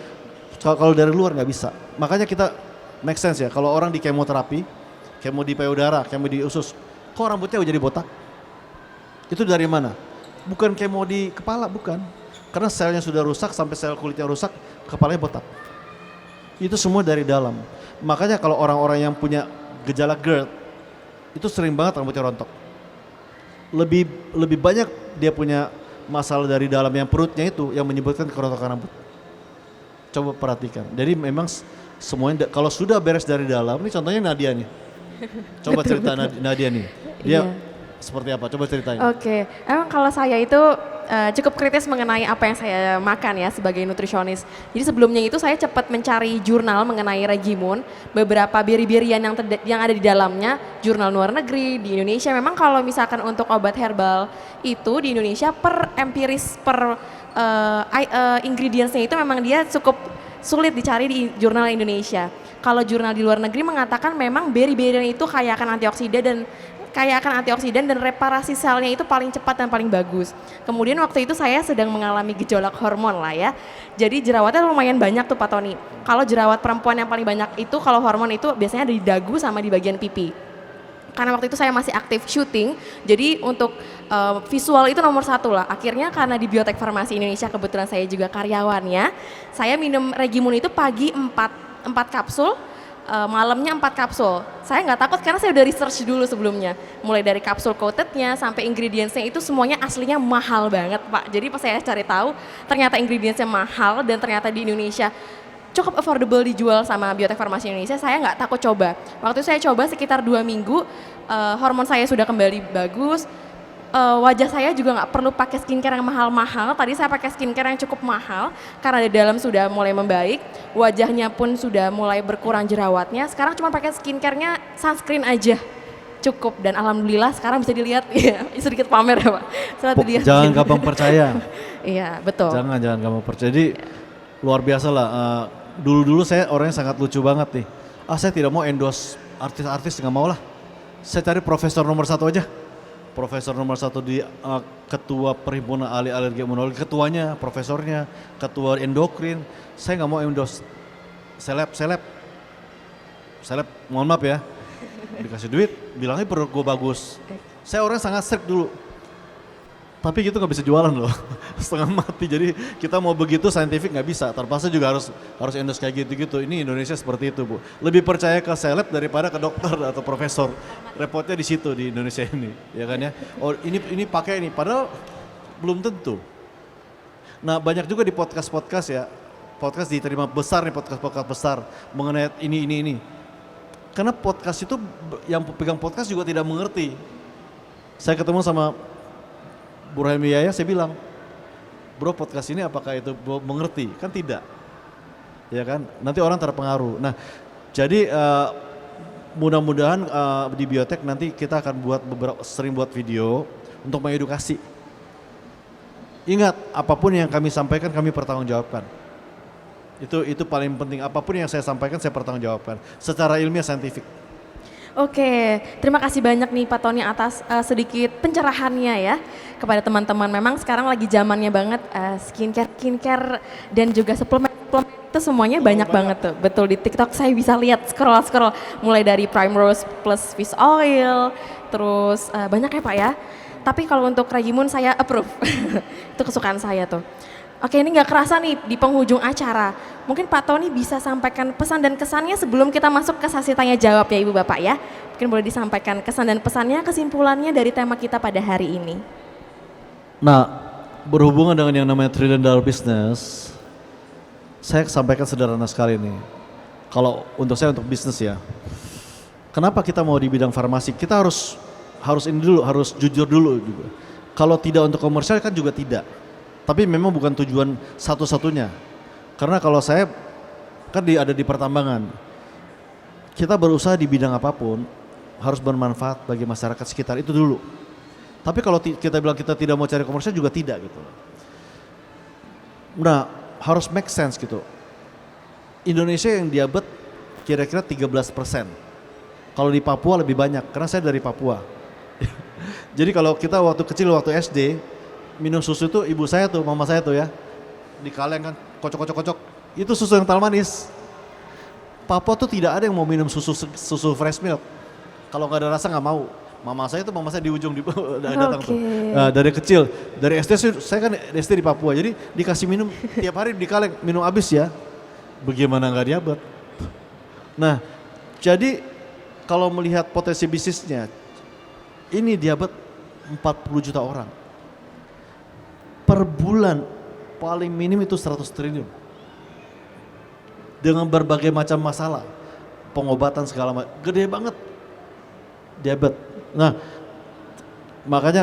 kalau dari luar nggak bisa. Makanya kita make sense ya, kalau orang di kemoterapi, kemo di payudara, kemo di usus, kok rambutnya jadi botak? Itu dari mana? Bukan kemo di kepala, bukan. Karena selnya sudah rusak, sampai sel kulitnya rusak, kepalanya botak. Itu semua dari dalam. Makanya kalau orang-orang yang punya gejala GERD, itu sering banget rambutnya rontok. Lebih banyak dia punya masalah dari dalam yang perutnya itu yang menyebabkan kerontokan rambut. Coba perhatikan. Jadi memang semuanya kalau sudah beres dari dalam, ini contohnya Nadia nih. Coba cerita Nadia nih. Dia seperti apa? Coba ceritain.
Oke, emang kalau saya itu cukup kritis mengenai apa yang saya makan ya sebagai nutrisionis. Jadi sebelumnya itu saya cepat mencari jurnal mengenai Regimun, beberapa biri-birian yang ada di dalamnya, jurnal luar negeri, di Indonesia. Memang kalau misalkan untuk obat herbal itu di Indonesia per empiris, per ingredientsnya itu memang dia cukup sulit dicari di jurnal Indonesia. Kalau jurnal di luar negeri mengatakan memang beri-berian itu kaya akan antioksidan dan reparasi selnya itu paling cepat dan paling bagus. Kemudian waktu itu saya sedang mengalami gejolak hormon lah ya. Jadi jerawatnya lumayan banyak tuh Pak Tony. Kalau jerawat perempuan yang paling banyak itu kalau hormon itu biasanya ada di dagu sama di bagian pipi. Karena waktu itu saya masih aktif syuting, jadi untuk visual itu nomor 1 lah. Akhirnya karena di Biotek Farmasi Indonesia kebetulan saya juga karyawannya, saya minum Regimun itu pagi 4 kapsul, malamnya 4 kapsul. Saya nggak takut karena saya udah research dulu sebelumnya. Mulai dari kapsul coatednya sampai ingredientsnya itu semuanya aslinya mahal banget Pak. Jadi pas saya cari tahu ternyata ingredientsnya mahal dan ternyata di Indonesia cukup affordable dijual sama Biotek Farmasi Indonesia, saya nggak takut coba. Waktu saya coba sekitar 2 minggu, hormon saya sudah kembali bagus, wajah saya juga nggak perlu pakai skincare yang mahal-mahal. Tadi saya pakai skincare yang cukup mahal karena di dalam sudah mulai membaik, wajahnya pun sudah mulai berkurang jerawatnya. Sekarang cuma pakai skincare-nya sunscreen aja cukup dan alhamdulillah sekarang bisa dilihat ya, sedikit pamer ya Pak.
Jangan gampang percaya.
Iya betul.
Jangan gampang percaya. Jadi luar biasa lah. Dulu saya orangnya sangat lucu banget nih. Saya tidak mau endorse artis-artis, nggak mau lah. Saya cari profesor nomor 1 aja. Profesor nomor 1 di ketua perhimpunan ahli alergi imunologi, ketuanya, profesornya, ketua endokrin. Saya nggak mau endorse seleb. Mohon maaf ya. Dikasih duit, bilangnya perut gue bagus. Saya orangnya sangat strict dulu. Tapi gitu nggak bisa jualan loh, setengah mati. Jadi kita mau begitu saintifik nggak bisa, terpaksa juga harus endorse kayak gitu-gitu. Ini Indonesia seperti itu Bu. Lebih percaya ke seleb daripada ke dokter atau profesor. Repotnya di situ di Indonesia ini, ya kan ya. Oh ini pakai ini, padahal belum tentu. Nah banyak juga di podcast ya, podcast diterima besar nih, podcast besar mengenai ini. Karena podcast itu yang pegang podcast juga tidak mengerti. Saya ketemu sama Bu Rahmi Yaya, saya bilang, bro podcast ini apakah itu mengerti? Kan tidak, ya kan? Nanti orang terpengaruh. Nah, jadi mudah-mudahan di Biotek nanti kita akan sering buat video untuk mengedukasi. Ingat, apapun yang kami sampaikan kami pertanggungjawabkan. Itu paling penting. Apapun yang saya sampaikan saya pertanggungjawabkan secara ilmiah saintifik.
Oke, terima kasih banyak nih Pak Tony atas sedikit pencerahannya ya kepada teman-teman. Memang sekarang lagi zamannya banget skincare dan juga suplemen itu semuanya banyak banget tuh. Betul, di TikTok saya bisa lihat scroll mulai dari Primrose plus fish oil, terus banyak ya Pak ya. Tapi kalau untuk Regimun saya approve, itu kesukaan saya tuh. Oke, ini nggak kerasa nih di penghujung acara. Mungkin Pak Tony bisa sampaikan pesan dan kesannya sebelum kita masuk ke sesi tanya jawab ya Ibu Bapak ya. Mungkin boleh disampaikan kesan dan pesannya, kesimpulannya dari tema kita pada hari ini.
Nah, berhubungan dengan yang namanya $1 trillion business, saya sampaikan sederhana sekali nih. Kalau untuk saya untuk bisnis ya, kenapa kita mau di bidang farmasi? Kita harus ini dulu, harus jujur dulu juga. Kalau tidak untuk komersial kan juga tidak. Tapi memang bukan tujuan satu-satunya. Karena kalau saya kan ada di pertambangan. Kita berusaha di bidang apapun harus bermanfaat bagi masyarakat sekitar itu dulu. Tapi kalau kita bilang kita tidak mau cari komersial juga tidak gitu. Nah, harus make sense gitu. Indonesia yang diabetes kira-kira 13%. Kalau di Papua lebih banyak, karena saya dari Papua. Jadi kalau kita waktu kecil, waktu SD, minum susu itu ibu saya tuh, mama saya tuh ya, di kaleng kan, kocok-kocok-kocok, itu susu yang kental manis. Papua tuh tidak ada yang mau minum susu fresh milk. Kalau nggak ada rasa nggak mau. Mama saya di ujung datang tuh. Dari kecil, dari SD saya kan SD di Papua, jadi dikasih minum tiap hari di kaleng, minum habis ya. Bagaimana nggak diabetes? Nah, jadi kalau melihat potensi bisnisnya, ini diabetes 40 juta orang. Per bulan paling minim itu 100 triliun. Dengan berbagai macam masalah, pengobatan segala macam, gede banget diabetes. Nah, makanya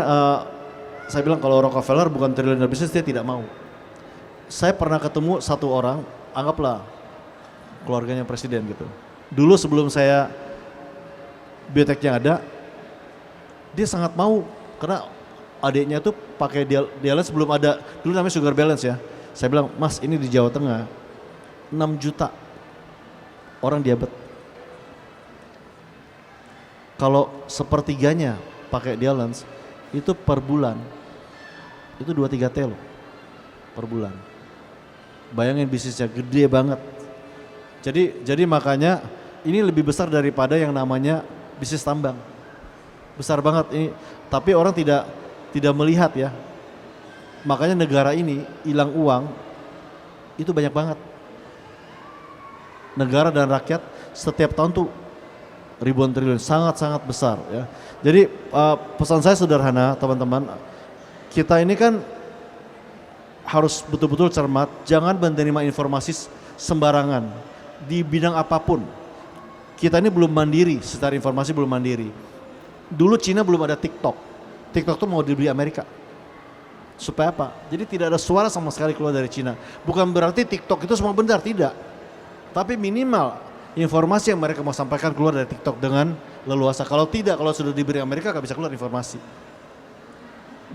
saya bilang kalau Rockefeller bukan triliuner bisnis, dia tidak mau. Saya pernah ketemu satu orang, anggaplah keluarganya presiden gitu. Dulu sebelum saya bioteknya ada, dia sangat mau karena adiknya tuh pakai dialysis sebelum ada, dulu namanya sugar balance ya. Saya bilang, Mas ini di Jawa Tengah 6 juta orang diabetes. Kalau sepertiganya pakai dialysis itu per bulan itu 2-3 T loh per bulan. Bayangin bisnisnya gede banget. Jadi makanya ini lebih besar daripada yang namanya bisnis tambang. Besar banget ini, tapi orang tidak melihat ya. Makanya negara ini hilang uang itu banyak banget. Negara dan rakyat setiap tahun tuh ribuan triliun, sangat-sangat besar ya. Jadi pesan saya sederhana teman-teman, kita ini kan harus betul-betul cermat, jangan menerima informasi sembarangan di bidang apapun. Kita ini belum mandiri, secara informasi belum mandiri. Dulu Cina belum ada TikTok. TikTok tuh mau dibeli Amerika. Supaya apa? Jadi tidak ada suara sama sekali keluar dari Cina. Bukan berarti TikTok itu semua benar, tidak. Tapi minimal informasi yang mereka mau sampaikan keluar dari TikTok dengan leluasa. Kalau tidak, kalau sudah diberi Amerika gak bisa keluar informasi.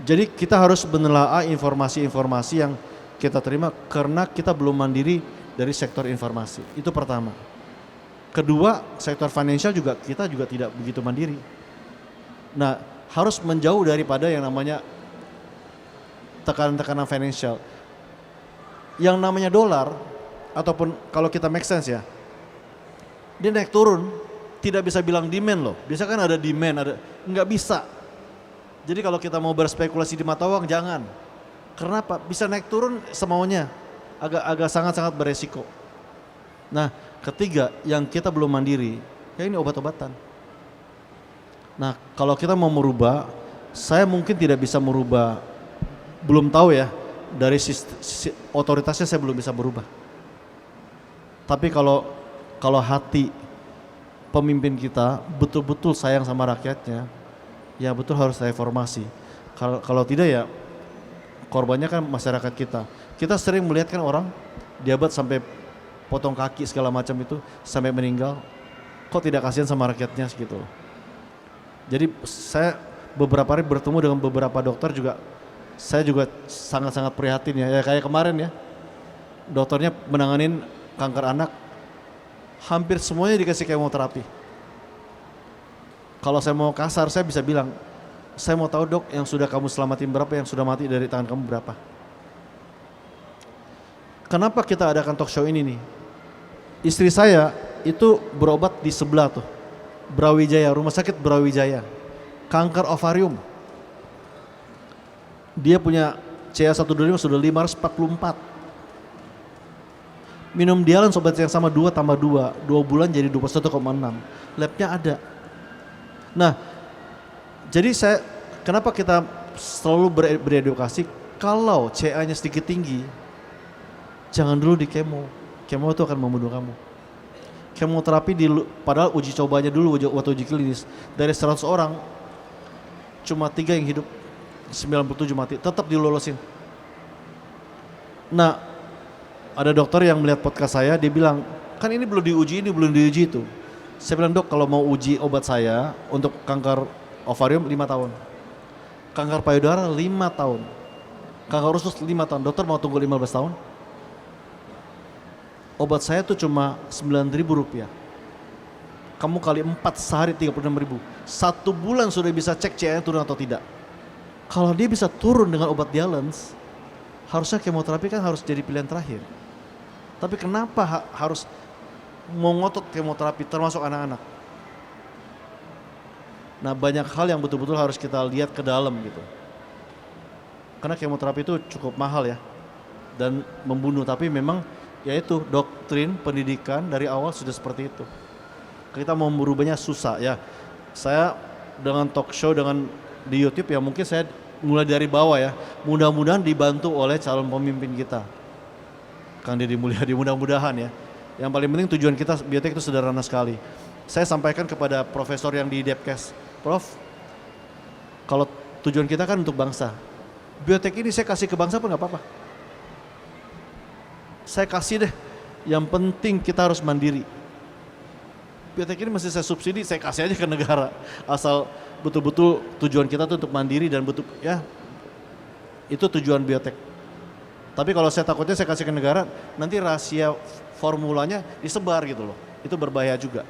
Jadi kita harus menelaah informasi-informasi yang kita terima karena kita belum mandiri dari sektor informasi. Itu pertama. Kedua, sektor financial kita juga tidak begitu mandiri. Nah, harus menjauh daripada yang namanya tekanan-tekanan financial. Yang namanya dolar ataupun kalau kita make sense ya, dia naik turun, tidak bisa bilang demand loh. Biasa kan ada demand, nggak bisa. Jadi kalau kita mau berspekulasi di mata uang jangan. Kenapa? Bisa naik turun semaunya, agak sangat-sangat beresiko. Nah, ketiga yang kita belum mandiri, ya ini obat-obatan. Nah, kalau kita mau merubah, saya mungkin tidak bisa merubah, belum tahu ya, dari otoritasnya saya belum bisa berubah. Tapi kalau hati pemimpin kita betul-betul sayang sama rakyatnya, ya betul harus reformasi. Kalau tidak ya korbannya kan masyarakat kita. Kita sering melihat kan orang diabetes sampai potong kaki segala macam itu sampai meninggal. Kok tidak kasihan sama rakyatnya gitu. Jadi saya beberapa hari bertemu dengan beberapa dokter juga, saya juga sangat-sangat prihatin ya kayak kemarin ya. Dokternya menanganin kanker anak, hampir semuanya dikasih kemoterapi. Kalau saya mau kasar, saya bisa bilang, saya mau tahu dok yang sudah kamu selamatin berapa, yang sudah mati dari tangan kamu berapa. Kenapa kita adakan talk show ini nih? Istri saya itu berobat di sebelah tuh, Brawijaya, rumah sakit Brawijaya, kanker ovarium. Dia punya CA125 sudah 544. Minum dialysis obat yang sama 2 tambah 2 bulan jadi 21,6. Labnya ada. Nah, jadi kenapa kita selalu beredukasi, kalau CA-nya sedikit tinggi, jangan dulu di kemo. Kemo itu akan membunuh kamu. Kemoterapi padahal uji cobanya dulu waktu uji klinis, dari 100 orang, cuma 3 yang hidup, 97 mati, tetap dilolosin. Nah, ada dokter yang melihat podcast saya, dia bilang, kan ini belum diuji itu. Saya bilang, dok kalau mau uji obat saya untuk kanker ovarium 5 tahun. Kanker payudara 5 tahun. Kanker usus 5 tahun. Dokter mau tunggu 15 tahun? Obat saya tuh cuma Rp9.000. Kamu kali 4 sehari 36.000. 1 bulan sudah bisa cek CA-nya turun atau tidak. Kalau dia bisa turun dengan obat Dialens, harusnya kemoterapi kan harus jadi pilihan terakhir. Tapi kenapa harus mau ngotot kemoterapi termasuk anak-anak? Nah, banyak hal yang betul-betul harus kita lihat ke dalam gitu. Karena kemoterapi itu cukup mahal ya dan membunuh, tapi memang yaitu doktrin pendidikan dari awal sudah seperti itu. Kita mau merubahnya susah ya. Saya dengan talk show dengan di YouTube ya mungkin saya mulai dari bawah ya. Mudah-mudahan dibantu oleh calon pemimpin kita. Kang Deddy Mulyadi, mudah-mudahan ya. Yang paling penting tujuan kita biotek itu sederhana sekali. Saya sampaikan kepada profesor yang di Depkes, Prof, kalau tujuan kita kan untuk bangsa, biotek ini saya kasih ke bangsa pun nggak apa-apa. Saya kasih deh, yang penting kita harus mandiri. Biotek ini mesti saya subsidi, saya kasih aja ke negara. Asal betul-betul tujuan kita tuh untuk mandiri dan betul ya itu tujuan biotek. Tapi kalau saya takutnya saya kasih ke negara, nanti rahasia formulanya disebar gitu loh. Itu berbahaya juga.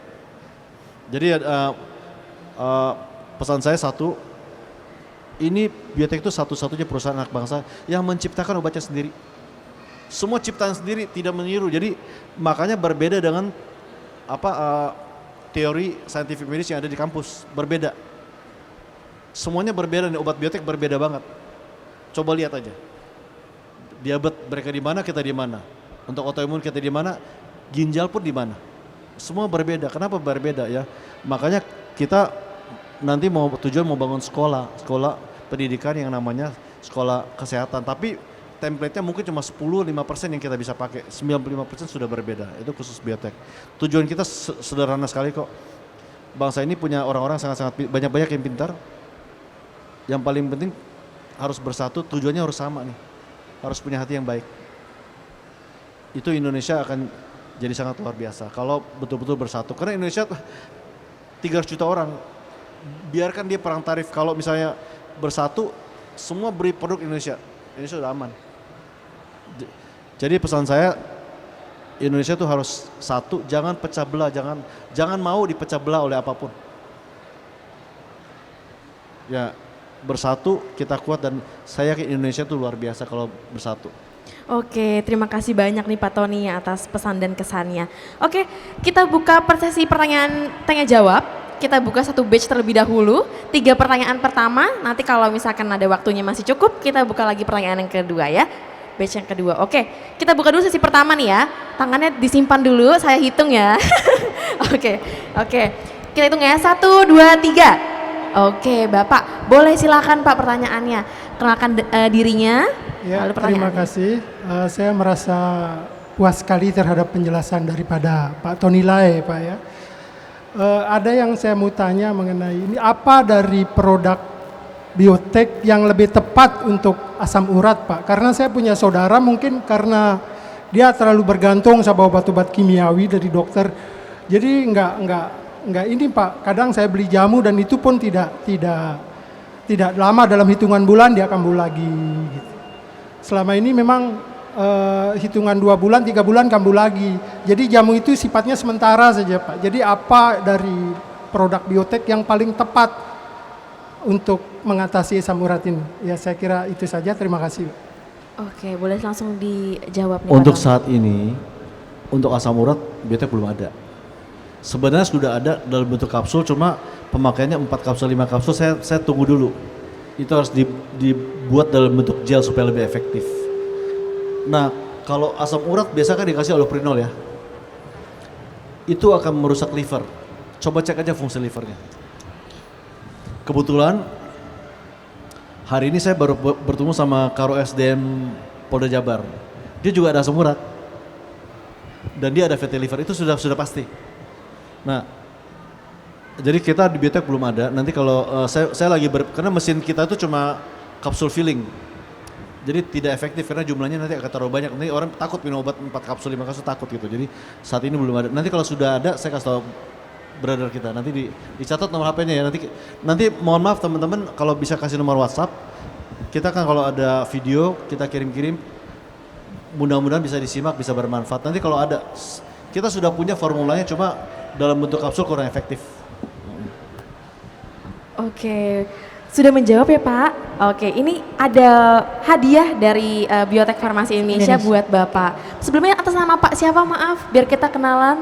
Jadi pesan saya satu, ini biotek itu satu-satunya perusahaan anak bangsa yang menciptakan obatnya sendiri. Semua ciptaan sendiri, tidak meniru. Jadi makanya berbeda dengan teori scientific medicine yang ada di kampus, berbeda. Semuanya berbeda nih, obat biotek berbeda banget. Coba lihat aja. Diabetes mereka di mana, kita di mana. Untuk autoimun kita di mana, ginjal pun di mana. Semua berbeda. Kenapa berbeda ya? Makanya kita nanti tujuan mau bangun sekolah pendidikan yang namanya sekolah kesehatan. Tapi template-nya mungkin cuma 10-5% yang kita bisa pakai. 95% sudah berbeda. Itu khusus biotek. Tujuan kita sederhana sekali kok. Bangsa ini punya orang-orang sangat-sangat banyak-banyak yang pintar. Yang paling penting harus bersatu, tujuannya harus sama nih. Harus punya hati yang baik. Itu Indonesia akan jadi sangat luar biasa kalau betul-betul bersatu. Karena Indonesia 300 juta orang. Biarkan dia perang tarif, kalau misalnya bersatu, semua beri produk Indonesia. Indonesia sudah aman. Jadi pesan saya, Indonesia tuh harus satu, jangan pecah belah, jangan mau dipecah belah oleh apapun. Ya, bersatu kita kuat dan saya yakin Indonesia tuh luar biasa kalau bersatu.
Oke, terima kasih banyak nih Pak Tony atas pesan dan kesannya. Oke, kita buka sesi pertanyaan tanya jawab. Kita buka satu batch terlebih dahulu. 3 pertanyaan pertama, nanti kalau misalkan ada waktunya masih cukup, kita buka lagi pertanyaan yang kedua ya. Batch yang kedua. Oke, kita buka dulu sesi pertama nih ya. Tangannya disimpan dulu, saya hitung ya. Oke. Kita hitung ya, 1, 2, 3. Oke, Bapak, boleh silakan Pak pertanyaannya. Kenalkan dirinya.
Ya, terima kasih. Saya merasa puas sekali terhadap penjelasan daripada Pak Tony Lae, Pak ya. Ada yang saya mau tanya mengenai ini, apa dari produk biotek yang lebih tepat untuk asam urat, Pak? Karena saya punya saudara mungkin karena dia terlalu bergantung sama obat-obat kimiawi dari dokter. Jadi enggak ini Pak, kadang saya beli jamu dan itu pun tidak lama, dalam hitungan bulan dia kambuh lagi gitu. Selama ini memang hitungan 2 bulan, 3 bulan kambuh lagi. Jadi jamu itu sifatnya sementara saja Pak. Jadi apa dari produk biotek yang paling tepat untuk mengatasi asam urat ini? Ya saya kira itu saja, terima kasih.
Oke, boleh langsung dijawab nih.
Untuk saat ini, untuk asam urat biotek belum ada. Sebenarnya sudah ada dalam bentuk kapsul, cuma pemakaiannya 4 kapsul, 5 kapsul, saya tunggu dulu. Itu harus dibuat dalam bentuk gel supaya lebih efektif. Nah, kalau asam urat biasa kan dikasih allopurinol ya. Itu akan merusak liver. Coba cek aja fungsi livernya. Kebetulan hari ini saya baru bertemu sama Karo SDM Polda Jabar. Dia juga ada asam urat. Dan dia ada fatty liver, itu sudah pasti. Nah, jadi kita di biotek belum ada. Nanti kalau saya lagi karena mesin kita itu cuma kapsul filling. Jadi tidak efektif karena jumlahnya nanti akan terlalu banyak. Nanti orang takut minum obat 4 kapsul, 5 kapsul, takut gitu. Jadi saat ini belum ada. Nanti kalau sudah ada saya kasih tahu brother kita. Nanti dicatat nomor HP-nya ya. Nanti mohon maaf teman-teman kalau bisa kasih nomor WhatsApp. Kita kan kalau ada video kita kirim-kirim. mudah-mudahan bisa disimak, bisa bermanfaat. Nanti kalau ada, kita sudah punya formulanya, cuma dalam bentuk kapsul kurang efektif.
Oke, sudah menjawab ya Pak. Oke, ini ada hadiah dari Biotek Farmasi Indonesia buat Bapak. Sebelumnya atas nama Pak siapa, maaf, biar kita kenalan.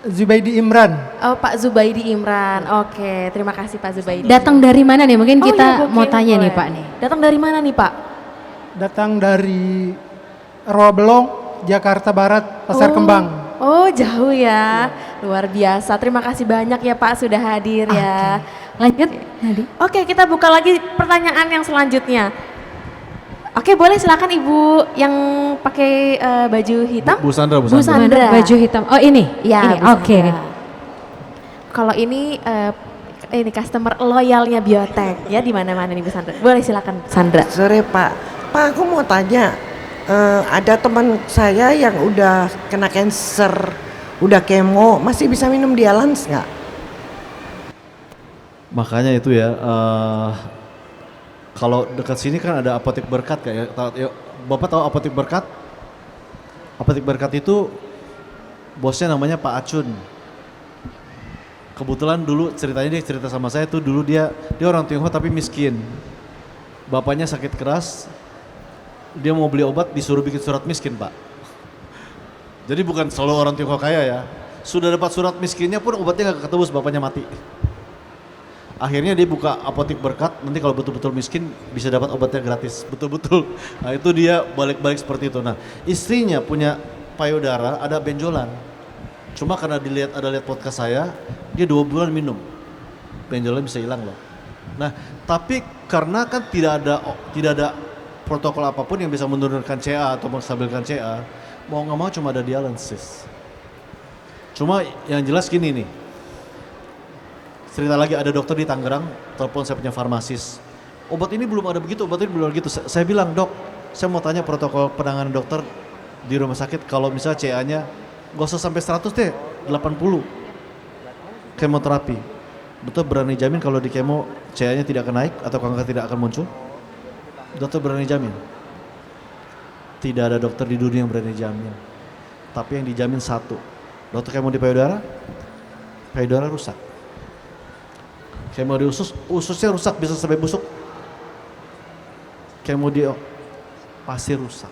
Zubaidi Imran.
Oh, Pak Zubaidi Imran. Oke, terima kasih Pak Zubaidi.
Datang dari mana nih? Mungkin kita
iya,
mau tanya nih
boleh.
Pak nih.
Datang dari mana nih Pak?
Datang dari Rawabelong, Jakarta Barat, Pasar Kembang.
Oh, jauh ya. Luar biasa. Terima kasih banyak ya Pak sudah hadir ya.
Lanjut, Nadi.
Oke, kita buka lagi pertanyaan yang selanjutnya. Oke, boleh silakan Ibu yang pakai baju hitam.
Bu Sandra,
Bu Sandra.
Baju hitam. Oh ini?
Ya,
Ini,
Bu
oke.
Sandra. Kalau ini customer loyalnya Biotek ya, di mana-mana nih Bu Sandra. Boleh silakan Sandra.
Sore Pak. Pak, aku mau tanya, ada teman saya yang udah kena cancer, udah kemo, masih bisa minum Dialans nggak?
Makanya itu ya, kalau dekat sini kan ada Apotek Berkat kayak, Bapak tahu Apotek Berkat? Apotek Berkat itu bosnya namanya Pak Acun. Kebetulan dulu ceritanya dia cerita sama saya tuh, dulu dia orang Tionghoa tapi miskin. Bapaknya sakit keras, dia mau beli obat disuruh bikin surat miskin Pak. Jadi bukan selalu orang Tionghoa kaya ya. Sudah dapat surat miskinnya pun obatnya gak ketebus, bapaknya mati. Akhirnya dia buka Apotek Berkat, nanti kalau betul-betul miskin bisa dapat obatnya gratis, betul-betul. Nah itu dia balik-balik seperti itu. Nah istrinya punya payudara, ada benjolan. Cuma karena ada lihat podcast saya, dia 2 bulan minum. Benjolan bisa hilang loh. Nah tapi karena kan tidak ada protokol apapun yang bisa menurunkan CA atau menstabilkan CA, mau nggak mau cuma ada dialisis. Cuma yang jelas gini nih, cerita lagi ada dokter di Tangerang, telepon saya punya farmasis. Obat ini belum ada begitu, obat ini belum ada begitu. Saya bilang, dok, saya mau tanya protokol penanganan dokter di rumah sakit kalau misalnya CA-nya gak usah sampai 100 deh, 80. Kemoterapi. Dokter berani jamin kalau di kemo CA-nya tidak akan naik atau kanker tidak akan muncul? Dokter berani jamin? Tidak ada dokter di dunia yang berani jamin. Tapi yang dijamin satu, dokter kemo di payudara rusak. Kemo di ususnya rusak, bisa sampai busuk. Kemo di pasti rusak.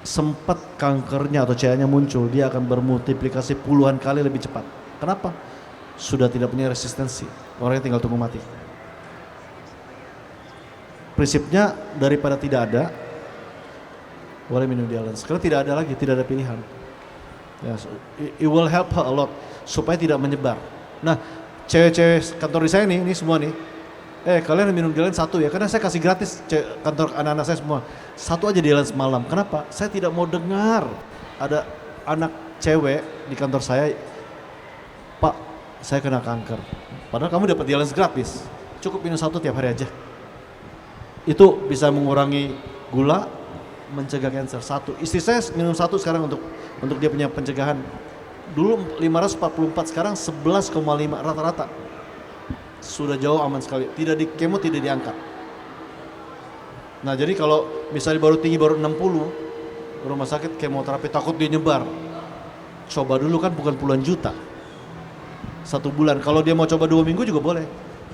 Sempat kankernya atau CA-nya muncul, dia akan bermultiplikasi puluhan kali lebih cepat. Kenapa? Sudah tidak punya resistensi. Orangnya tinggal tunggu mati. Prinsipnya daripada tidak ada, boleh minum Dialans. Karena tidak ada lagi, tidak ada pilihan. Ya, so, it will help her a lot supaya tidak menyebar. Nah, cewek-cewek kantor di saya nih, ini semua nih. Kalian minum Dialans 1 ya, karena saya kasih gratis kantor anak-anak saya semua. 1 aja Dialans malam. Kenapa? Saya tidak mau dengar ada anak cewek di kantor saya, Pak, saya kena kanker. Padahal kamu dapat Dialans gratis. Cukup minum 1 tiap hari aja. Itu bisa mengurangi gula, mencegah kanker. 1. Istri saya minum 1 sekarang untuk dia punya pencegahan. Dulu 544, sekarang 11,5 rata-rata. Sudah jauh aman sekali. Tidak di kemo, tidak diangkat. Nah jadi kalau misalnya baru tinggi baru 60, rumah sakit kemoterapi takut dia nyebar. Coba dulu kan bukan puluhan juta. 1 bulan. Kalau dia mau coba 2 minggu juga boleh.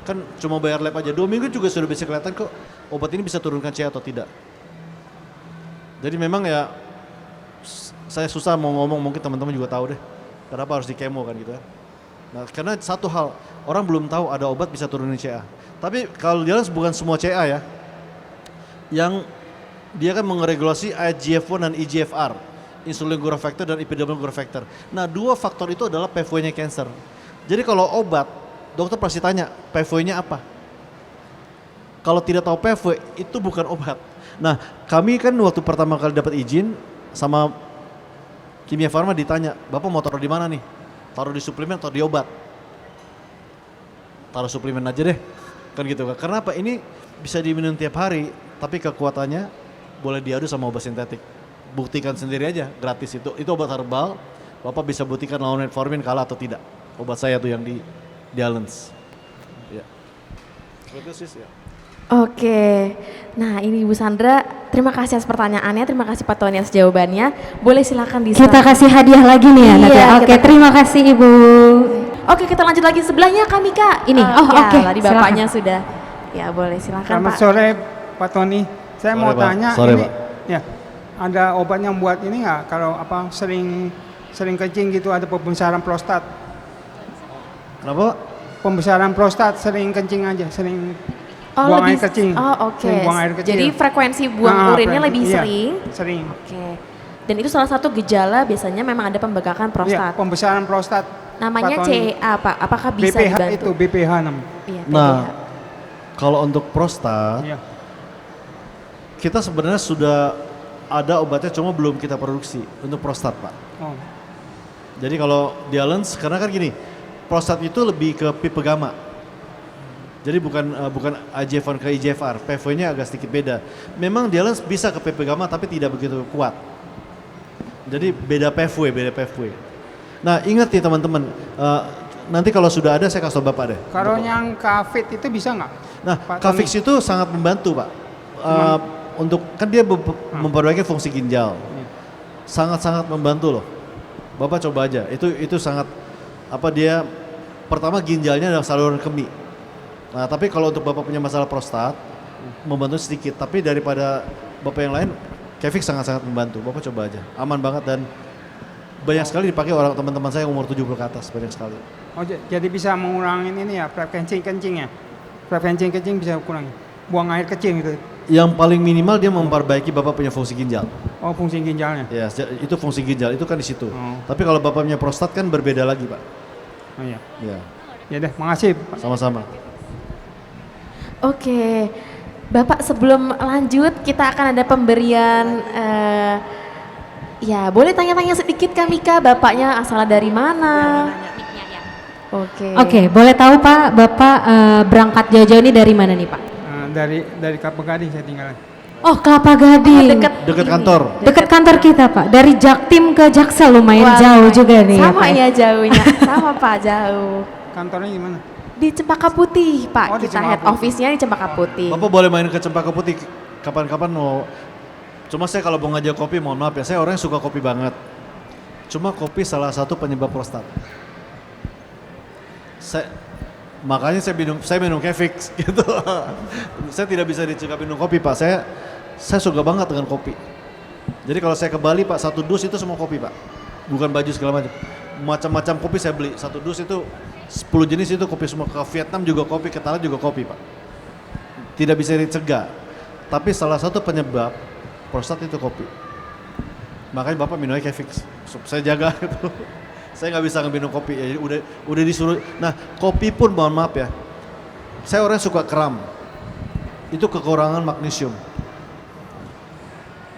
Kan cuma bayar lab aja. 2 minggu juga sudah bisa kelihatan kok obat ini bisa turunkan CA atau tidak. Jadi memang ya saya susah mau ngomong, mungkin teman-teman juga tahu deh. Kenapa harus di kemo kan gitu ya. Nah karena satu hal, orang belum tahu ada obat bisa turunin CA. Tapi kalau dia bukan semua CA ya. Yang dia kan mengeregulasi IGF-1 dan IGFR. Insulin growth factor dan epidermal growth factor. Nah 2 faktor itu adalah pathway-nya cancer. Jadi kalau obat, dokter pasti tanya, pathway-nya apa? Kalau tidak tahu pathway, itu bukan obat. Nah, kami kan waktu pertama kali dapat izin sama Kimia Farma ditanya, Bapak mau taruh di mana nih? Taruh di suplemen atau di obat? Taruh suplemen aja deh. Kan gitu kan. Karena apa? Ini bisa diminum tiap hari, tapi kekuatannya boleh diadu sama obat sintetik. Buktikan sendiri aja, gratis itu. Itu obat herbal, Bapak bisa buktikan lawan metformin kalah atau tidak. Obat saya tuh yang di Dialans. Ya. Seperti sih ya.
Oke, nah ini Ibu Sandra, terima kasih atas pertanyaannya, terima kasih Pak Tony atas jawabannya. Boleh silakan
Kita kasih hadiah lagi nih ya, Nat, ya. Oke,
kita-
terima kasih Ibu.
Oke, kita lanjut lagi sebelahnya kami Kak.
Ini, oh,
ya,
oke,
tadi bapaknya sudah. Ya boleh silakan
Selamat
Pak.
sore Pak Tony. Saya
Sore,
mau
Pak.
tanya
Sore,
ini
Pak.
ya ada obat yang buat ini nggak kalau apa sering kencing gitu ada pembesaran prostat.
Kenapa?
Pembesaran prostat sering kencing aja, sering buang
lebih-
air kecil.
Oh oke.
Sering buang air kecil.
Jadi frekuensi buang
Nah,
urinnya
frekuensi-
lebih
iya,
sering.
Sering.
Oke. Dan itu salah satu gejala biasanya memang ada pembengkakan
Iya,
prostat.
pembesaran prostat.
Namanya
Pak Tony.
CEA Pak. Apakah bisa
BPH
dibantu?
itu BPH namanya.
Iya,
Nah,
TBH.
kalau untuk prostat,
Iya.
kita sebenarnya sudah ada obatnya, cuma belum kita produksi untuk prostat, Pak.
Oh.
Jadi kalau Dialens, karena kan gini, prostat itu lebih ke pipe gamma. Jadi bukan IGF-1 ke IGFR, PV-nya agak sedikit beda. Memang Dialens bisa ke pipe gamma tapi tidak begitu kuat. Jadi beda PV. Nah ingat nih teman-teman, nanti kalau sudah ada saya kasih tau Bapak deh.
Kalau yang kafit itu bisa nggak?
Nah,
Pak
Kafix itu sangat membantu, Pak. Untuk kan dia memperbaiki fungsi ginjal. Sangat-sangat membantu loh. Bapak coba aja. Itu sangat dia pertama ginjalnya adalah saluran kemih. Nah, tapi kalau untuk Bapak punya masalah prostat membantu sedikit, tapi daripada Bapak yang lain Kefix sangat-sangat membantu. Bapak coba aja. Aman banget dan banyak sekali dipakai orang teman-teman saya umur 70 ke atas, banyak sekali.
Oh, jadi bisa mengurangi ini ya frekuensi kencingnya. Frekuensi kencing bisa kurangi. Buang air kecil gitu.
Yang paling minimal dia memperbaiki Bapak punya fungsi ginjal.
Oh, fungsi ginjalnya.
Ya, itu fungsi ginjal itu kan di situ. Tapi kalau Bapak punya prostat kan berbeda lagi, Pak.
Oh iya.
Ya.
Ya deh, makasih Pak.
Sama-sama.
Oke, Bapak sebelum lanjut kita akan ada pemberian, ya boleh tanya-tanya sedikit Kak Mika, Bapaknya asalnya dari mana? Oke.
Oke, boleh tahu Pak, Bapak berangkat jauh-jauh ini dari mana nih Pak?
Dari Kelapa Gading saya tinggal.
Oh, Kelapa Gading.
Dekat kantor.
Dekat kantor kita Pak. Dari Jaktim ke Jaksel lumayan
Wah,
jauh juga nih
sama
Pak.
ya jauhnya, sama Pak jauh.
Kantornya gimana?
Di Cempaka Putih Pak,
Oh, di
kita
Cempaka
head
Putih.
office-nya di Cempaka Putih.
Bapak boleh main ke Cempaka Putih kapan-kapan mau. Cuma saya kalau mau ngajak kopi mohon maaf ya, saya orang yang suka kopi banget. Cuma kopi salah satu penyebab prostat. Makanya saya minum Kefix gitu. Saya tidak bisa dicegah minum kopi Pak. Saya suka banget dengan kopi. Jadi kalau saya ke Bali Pak, satu dus itu semua kopi Pak. Bukan baju segala macam. Macam-macam kopi saya beli. Satu dus itu 10 jenis itu kopi semua. Ke Vietnam juga kopi, ke Thailand juga kopi Pak. Tidak bisa dicegah. Tapi salah satu penyebab prostat itu kopi. Makanya Bapak minum Kefix. Saya jaga gitu. Saya nggak bisa minum kopi, ya, udah disuruh. Nah, kopi pun mohon maaf ya. Saya orang suka kram. Itu kekurangan magnesium.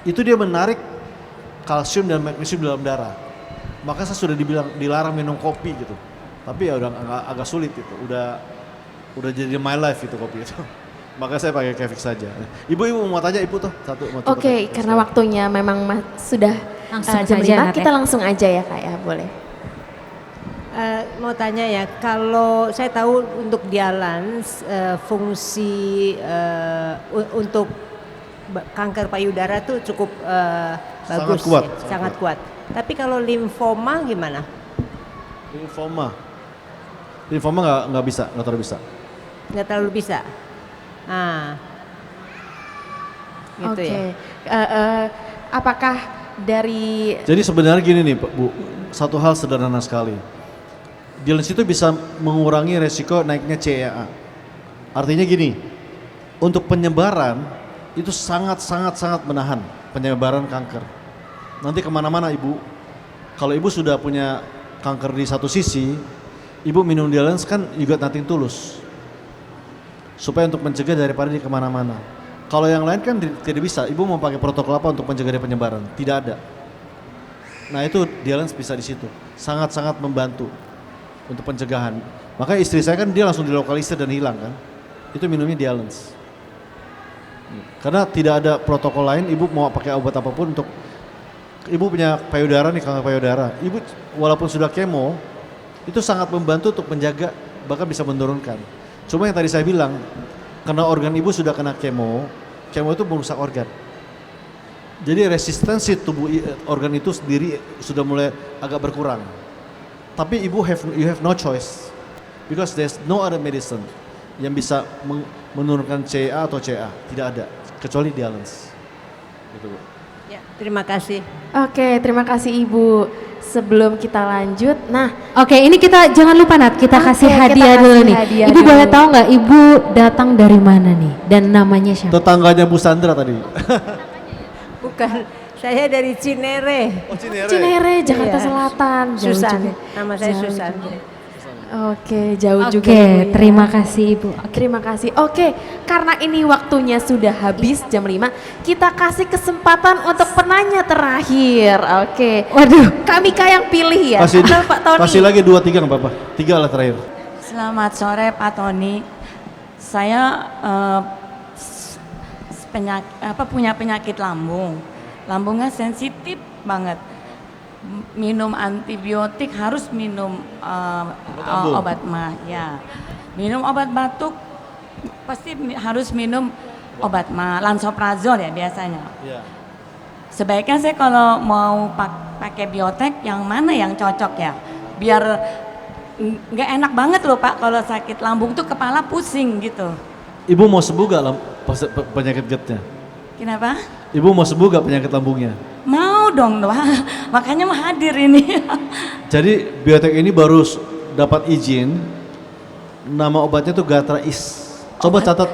Itu dia menarik kalsium dan magnesium dalam darah. Maka saya sudah dilarang minum kopi gitu. Tapi ya udah agak sulit itu. Udah jadi my life itu kopi itu. Maka saya pakai Kefix saja. Ibu mau tanya Ibu tuh satu.
Oke, karena waktunya memang sudah
Langsung
jam
saja,
5,
Nat,
kita
ya.
langsung aja ya Kak ya, boleh.
Mau tanya ya, kalau saya tahu untuk Dialens fungsi untuk kanker payudara tuh cukup bagus,
kuat,
ya, sangat kuat. Tapi kalau limfoma gimana?
Limfoma nggak bisa, nggak terlalu bisa.
Nggak terlalu bisa. Gitu
Oke.
ya.
Apakah dari
Jadi sebenarnya gini nih Bu, satu hal sederhana sekali. Dialens itu bisa mengurangi resiko naiknya CEA. Artinya gini, untuk penyebaran itu sangat menahan penyebaran kanker. Nanti kemana-mana Ibu, kalau Ibu sudah punya kanker di satu sisi, Ibu minum Dialens kan juga nothing tulus. Supaya untuk mencegah daripada dia kemana-mana. Kalau yang lain kan tidak bisa, Ibu mau pakai protokol apa untuk mencegah dia penyebaran? Tidak ada. Nah itu Dialens bisa di situ, sangat membantu untuk pencegahan. Makanya istri saya kan dia langsung dilokalisir dan hilang kan. Itu minumnya Dialens. Karena tidak ada protokol lain, Ibu mau pakai obat apapun untuk Ibu punya payudara nih, kanker payudara. Ibu walaupun sudah kemo, itu sangat membantu untuk menjaga, bahkan bisa menurunkan. Cuma yang tadi saya bilang, Karena organ ibu sudah kena kemo itu merusak organ. Jadi resistensi tubuh organ itu sendiri sudah mulai agak berkurang. Tapi ibu you have no choice because there's no other medicine yang bisa menurunkan CA atau CA, tidak ada kecuali dialysis. Gitu, Bu.
Ya, terima kasih.
Oke, terima kasih Ibu. Sebelum kita lanjut,
Oke, ini kita jangan lupa Nat, kita kasih hadiah
kita
dulu
kasih
nih.
hadiah
Ibu
dulu.
boleh tahu nggak Ibu datang dari mana nih dan namanya siapa?
Tetangganya Bu Sandra tadi.
Bukan, saya dari Cinere.
Oh,
Cinere, Jakarta
Iya.
Selatan. Jauh
Susan,
juga.
nama saya
Jauh
Susan.
juga. Oke, jauh
Oke,
juga Ibu ya.
terima kasih Ibu.
Terima kasih. Oke, karena ini waktunya sudah habis jam 5, kita kasih kesempatan untuk penanya terakhir. Oke.
Waduh.
Kak Mika yang pilih ya.
Kasih,
Atau Pak Tony.
kasih lagi 2-3 nggak apa-apa. 3 lah terakhir.
Selamat sore Pak Tony. Saya punya penyakit lambung. Lambungnya sensitif banget. Minum antibiotik harus minum obat mah ya. Minum obat batuk pasti harus minum obat mah, lansoprazol ya biasanya.
Iya.
Sebaiknya saya kalau mau pakai biotek yang mana yang cocok ya? Biar nggak enak banget loh Pak kalau sakit lambung tuh kepala pusing gitu.
Ibu mau sembuh gak penyakit GERD-nya?
Kenapa?
Ibu mau sembuh gak penyakit lambungnya?
Mau dong, makanya mau hadir ini.
Jadi biotek ini baru dapat izin, nama obatnya tuh Gatra-is. Coba catat.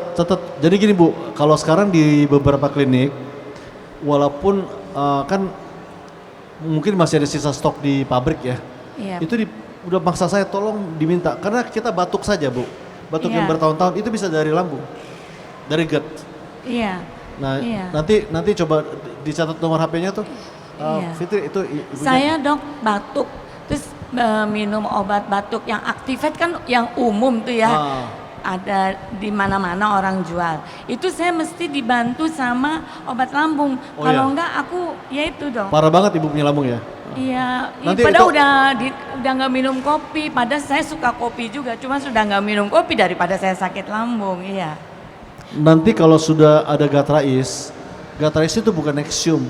Jadi gini Bu, kalau sekarang di beberapa klinik, walaupun kan mungkin masih ada sisa stok di pabrik ya,
Iya.
itu udah maksa saya tolong diminta, karena kita batuk saja Bu, batuk yang
Iya.
bertahun-tahun itu bisa dari lambung, dari GERD.
Iya.
Nah
Iya.
nanti coba dicatat nomor HP-nya tuh,
Iya.
Fitri itu ibunya.
Saya dok batuk, terus minum obat batuk yang Activate kan yang umum tuh ya. Ada di mana-mana orang jual. Itu saya mesti dibantu sama obat lambung.
Oh,
Kalau
iya.
enggak aku ya itu dong.
Parah banget ibu punya lambung ya?
Iya,
Nanti
padahal
itu-
udah nggak minum kopi. Padahal saya suka kopi juga, cuma sudah nggak minum kopi daripada saya sakit lambung. Iya.
Nanti kalau sudah ada Gatra-is itu bukan Nexium.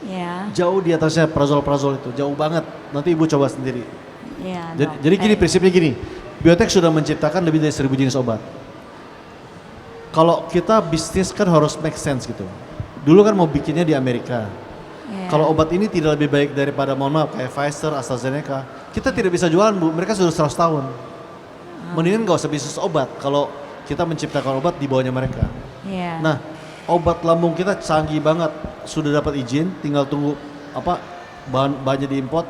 Iya.
Jauh di atasnya prazol itu, jauh banget. Nanti ibu coba sendiri.
Iya.
Jadi gini prinsipnya gini, Biotek sudah menciptakan lebih dari 1000 jenis obat. Kalau kita bisnis kan harus make sense gitu. Dulu kan mau bikinnya di Amerika.
Iya.
Kalau obat ini tidak lebih baik daripada mohon maaf kayak Pfizer, AstraZeneca, kita tidak bisa jualan Bu, mereka sudah 100 tahun. Mendingan gak usah bisnis obat kalau kita menciptakan obat di bawahnya mereka.
Iya.
Nah, obat lambung kita canggih banget, sudah dapat izin, tinggal tunggu bahannya diimport.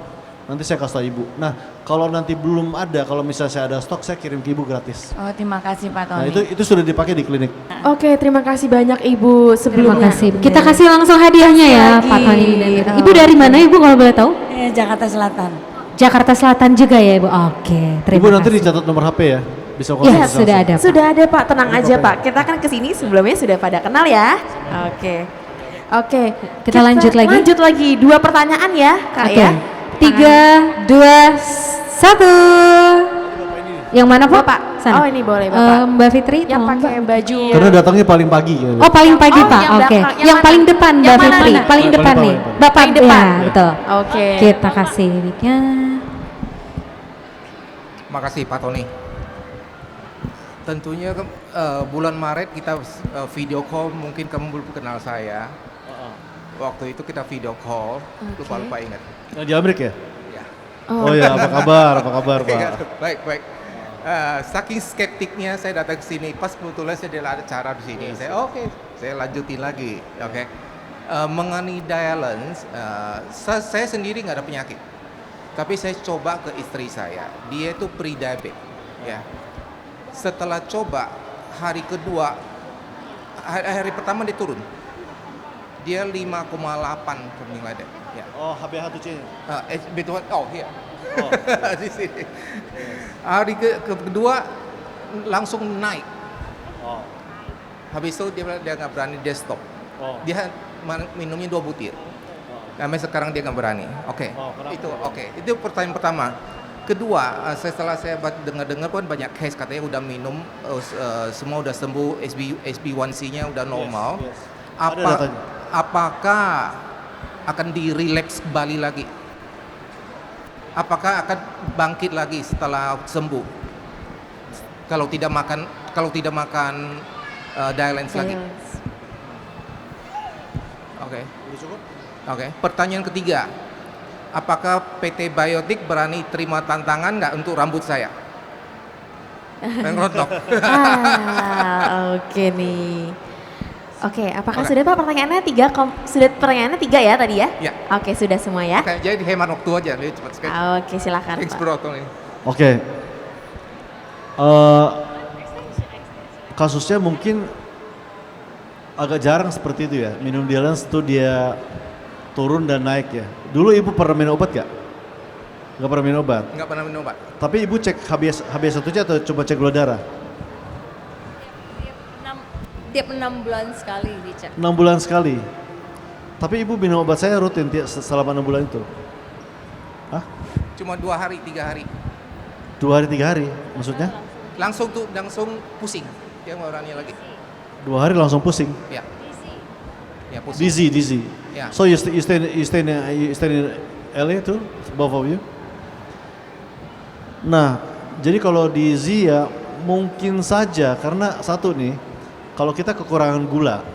Nanti saya kasih tahu ibu. Nah, kalau nanti belum ada, kalau misalnya saya ada stok, saya kirim ke ibu gratis.
Oh, terima kasih Pak Tony.
Nah, itu sudah dipakai di klinik.
Oke, terima kasih banyak Ibu sebelumnya.
Terima kasih. Kita kasih langsung hadiahnya ya
Lagi.
Pak Tony dan Ibu dari mana Ibu kalau boleh tahu?
Jakarta Selatan.
Jakarta Selatan juga ya Ibu. Oke, terima
Ibu nanti
kasih.
dicatat nomor HP ya. Bisa
Iya,
konsultasi
sudah
langsung.
ada. Pak.
Sudah ada Pak, tenang aja Pak. Kita kan kesini sebelumnya sudah pada kenal ya. Oke.
Kita lanjut lagi.
Lanjut lagi. 2 pertanyaan ya Kak
Oke.
ya.
3, 2, 1. Yang mana Pak?
Bapak.
Sana.
Oh ini boleh Bapak.
Mbak Fitri
yang
tolong,
pakai
Mbak.
baju.
Karena datangnya paling pagi. Ya.
Oh paling pagi
Oh,
Pak,
yang
oke.
belakang, yang
Yang paling
mana?
depan
Yang
Mbak
mana?
Fitri, paling
Paling
depan
depan,
nih.
paling
Bapak
Paling depan.
ya, betul.
Oke.
Kita kasih mic-nya.
Makasih Pak Tony. Tentunya bulan Maret kita video call, mungkin kamu belum kenal saya. Waktu itu kita video call, lupa ingat.
Yang di Amerika ya?
Ya.
Oh ya, apa kabar Pak?
Baik. Saking skeptiknya saya datang ke sini, pas kebetulan saya ada acara di sini. Saya lanjutin lagi. Oke. Mengenai dialysis, saya sendiri nggak ada penyakit. Tapi saya coba ke istri saya, dia itu pre-diabetic. Ya. Setelah coba hari kedua, hari pertama dia turun. Dia 5,8 something like that. Ya.
Oh, HbA1c-nya.
Betul. Oh, iya. Di sini. Hari kedua langsung naik.
Oh.
Habis itu dia nggak berani, dia stop.
Oh.
Dia minumnya 2 butir. Sampai sekarang dia nggak berani. Oke.
Oh, kenapa?
Itu pertanyaan pertama. Kedua, setelah saya dengar-dengar kan banyak case katanya udah minum, semua udah sembuh, HB1C-nya udah normal.
Yes. Ada datanya.
Apakah akan direlaks kembali lagi? Apakah akan bangkit lagi setelah sembuh? Kalau tidak makan Dialance lagi. Oke. Oke. Pertanyaan ketiga, apakah PT Biotik berani terima tantangan nggak untuk rambut saya? Rontok.
Oke nih. Oke, apakah sudah Pak pertanyaannya sudah pertanyaannya 3 ya tadi ya?
Ya.
Oke, sudah semua ya?
Oke, jadi hemat waktu aja, lebih cepat sekali.
Oke, silakan
Thanks
Pak.
bro, Tony.
Oke. Kasusnya mungkin agak jarang seperti itu ya. Minum Dialance itu dia turun dan naik ya. Dulu ibu pernah minum obat gak? Gak pernah minum obat?
Nggak pernah minum obat.
Tapi ibu cek HbA1-nya atau coba cek gula darah?
Tiap 6 bulan sekali dicek.
6 bulan sekali. Tapi ibu minum obat saya rutin selama 6 bulan itu. Hah?
Cuma 2 hari, 3 hari.
2 hari 3 hari maksudnya?
Langsung pusing. Dia orangnya lagi.
2 hari langsung pusing.
Ya. Ya pusing.
Dizzy.
Ya.
So you stay in LA too, both of you? Nah, jadi kalau dizzy ya mungkin saja karena satu nih, kalau kita kekurangan gula,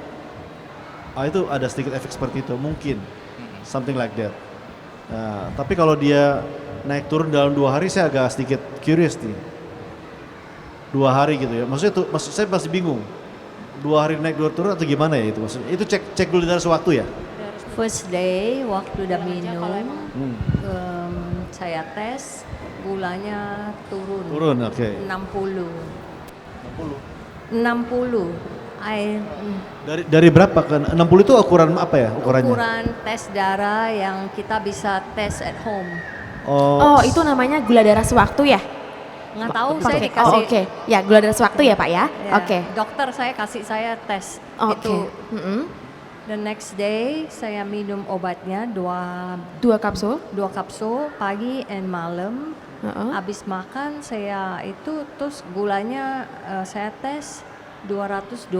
itu ada sedikit efek seperti itu, mungkin something like that. Nah, tapi kalau dia naik turun dalam 2 hari, saya agak sedikit curious nih. 2 hari gitu ya, maksudnya saya masih bingung. 2 hari naik 2 turun atau gimana ya itu maksudnya? Itu cek dulu dari sewaktu ya?
First day waktu udah minum, saya tes gulanya turun.
Turun, oke.
60. 60.
Dari berapa kan? 60 itu ukuran apa ya ukurannya?
Ukuran tes darah yang kita bisa tes at home.
Oh, itu namanya gula darah sewaktu ya?
Nggak tahu, saya dikasih.
Oh, oke. Ya, gula darah sewaktu ya Pak ya?
Ya,
Oke.
Dokter saya kasih saya tes
Oke.
itu. The next day saya minum obatnya
2 kapsul?
2 kapsul pagi and malam. Habis makan saya itu terus gulanya saya tes 220.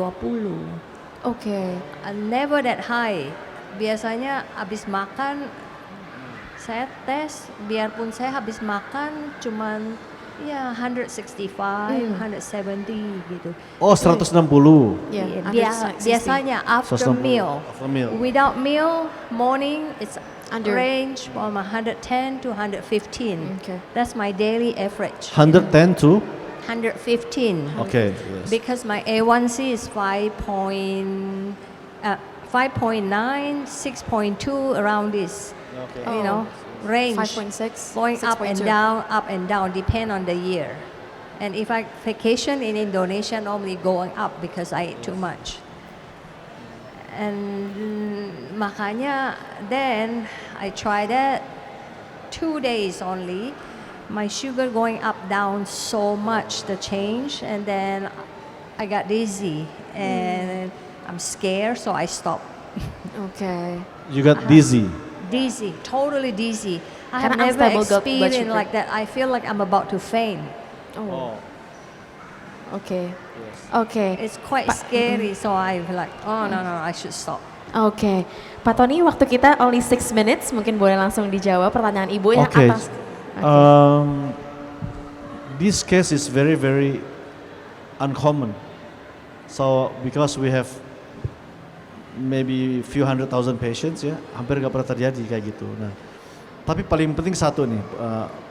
Oke.
Never that high. Biasanya habis makan saya tes, biarpun saya habis makan cuman ya 165, 170 gitu.
Oh, 160.
Yeah, biasanya after
160.
meal.
After meal.
Without meal, morning it's range from 110 to 115. That's my daily average.
110 to?
115.
Okay, yes.
Because my A1C is 5.9, 6.2 around this.
Okay.
You know, range
5.6,
going up and down, depend on the year. And if I vacation in Indonesia, normally going up because I ate too much. And makanya then I tried that 2 days only. My sugar going up down so much, the change, and then I got dizzy and I'm scared, so I stopped.
Okay.
You got dizzy.
Dizzy, totally dizzy. I have
Karena
never
unstable blood
experienced
sugar.
like that. I feel like I'm about to faint.
Oke. Oke.
It's quite scary, so I like, oh no, I should stop.
Oke. Pak Tony, waktu kita only 6 minutes, mungkin boleh langsung dijawab pertanyaan Ibu yang
Okay.
atas.
This case is very, very uncommon. So because we have maybe few 100,000 patients ya, hampir nggak pernah terjadi kayak gitu. Nah, tapi paling penting satu nih,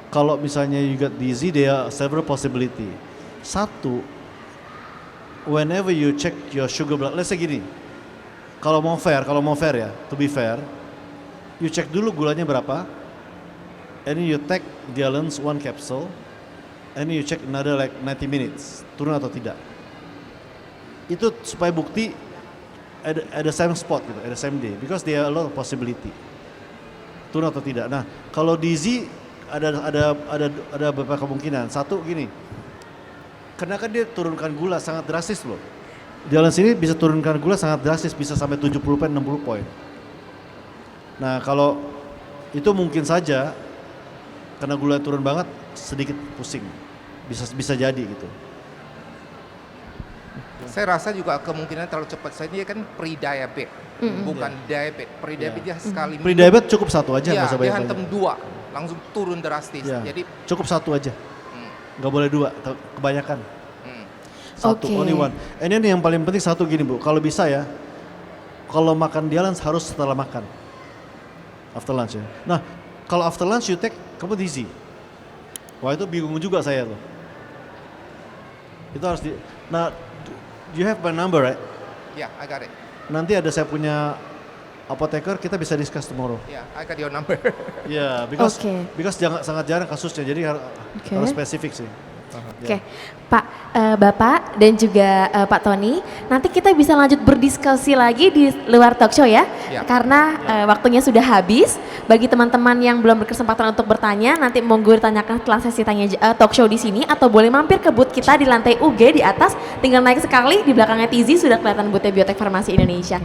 kalau misalnya you got dizzy, there are several possibility. Satu, whenever you check your sugar blood, let's say gini, kalau mau fair ya, to be fair, you check dulu gulanya berapa, and then you take Dialance 1 capsule, and then you check another like 90 minutes, turun atau tidak. Itu supaya bukti at the same spot gitu, at the same day, because there are a lot of possibility. Turun atau tidak. Nah, kalau dizzy ada beberapa kemungkinan. Satu gini, karena kan dia turunkan gula sangat drastis loh. Dialance ini bisa turunkan gula sangat drastis, bisa sampai 70 poin, 60 poin. Nah, kalau itu mungkin saja karena gula turun banget, sedikit pusing. Bisa jadi gitu.
Saya rasa juga kemungkinan terlalu cepat. Saya ini kan pre-diabetes, bukan diabetes. Pre-diabetes sekali.
Pre-diabetes cukup satu aja, nggak usah
dia
banyak-banyak.
hantam 2, langsung turun drastis. Jadi
cukup satu aja, nggak boleh 2, kebanyakan. Satu, only one. Ini yang paling penting satu gini Bu, kalau bisa ya, kalau makan dialans harus setelah makan, after lunch ya. Nah, kalau after lunch you take, kamu dizzy. Wah itu bingung juga saya tuh. Itu harus nah, you have my number right?
Yeah, I got it.
Nanti ada saya punya apoteker, kita bisa discuss tomorrow.
Yeah, I got your number.
Yeah, because sangat jarang kasusnya, jadi harus spesifik sih.
Oke, Pak, Bapak dan juga Pak Tony, nanti kita bisa lanjut berdiskusi lagi di luar talk show ya, karena waktunya sudah habis. Bagi teman-teman yang belum berkesempatan untuk bertanya, nanti monggo ditanyakan setelah sesi tanya talk show di sini, atau boleh mampir ke booth kita di lantai UG di atas, tinggal naik sekali, di belakangnya Tizi sudah kelihatan boothnya Biotek Farmasi Indonesia.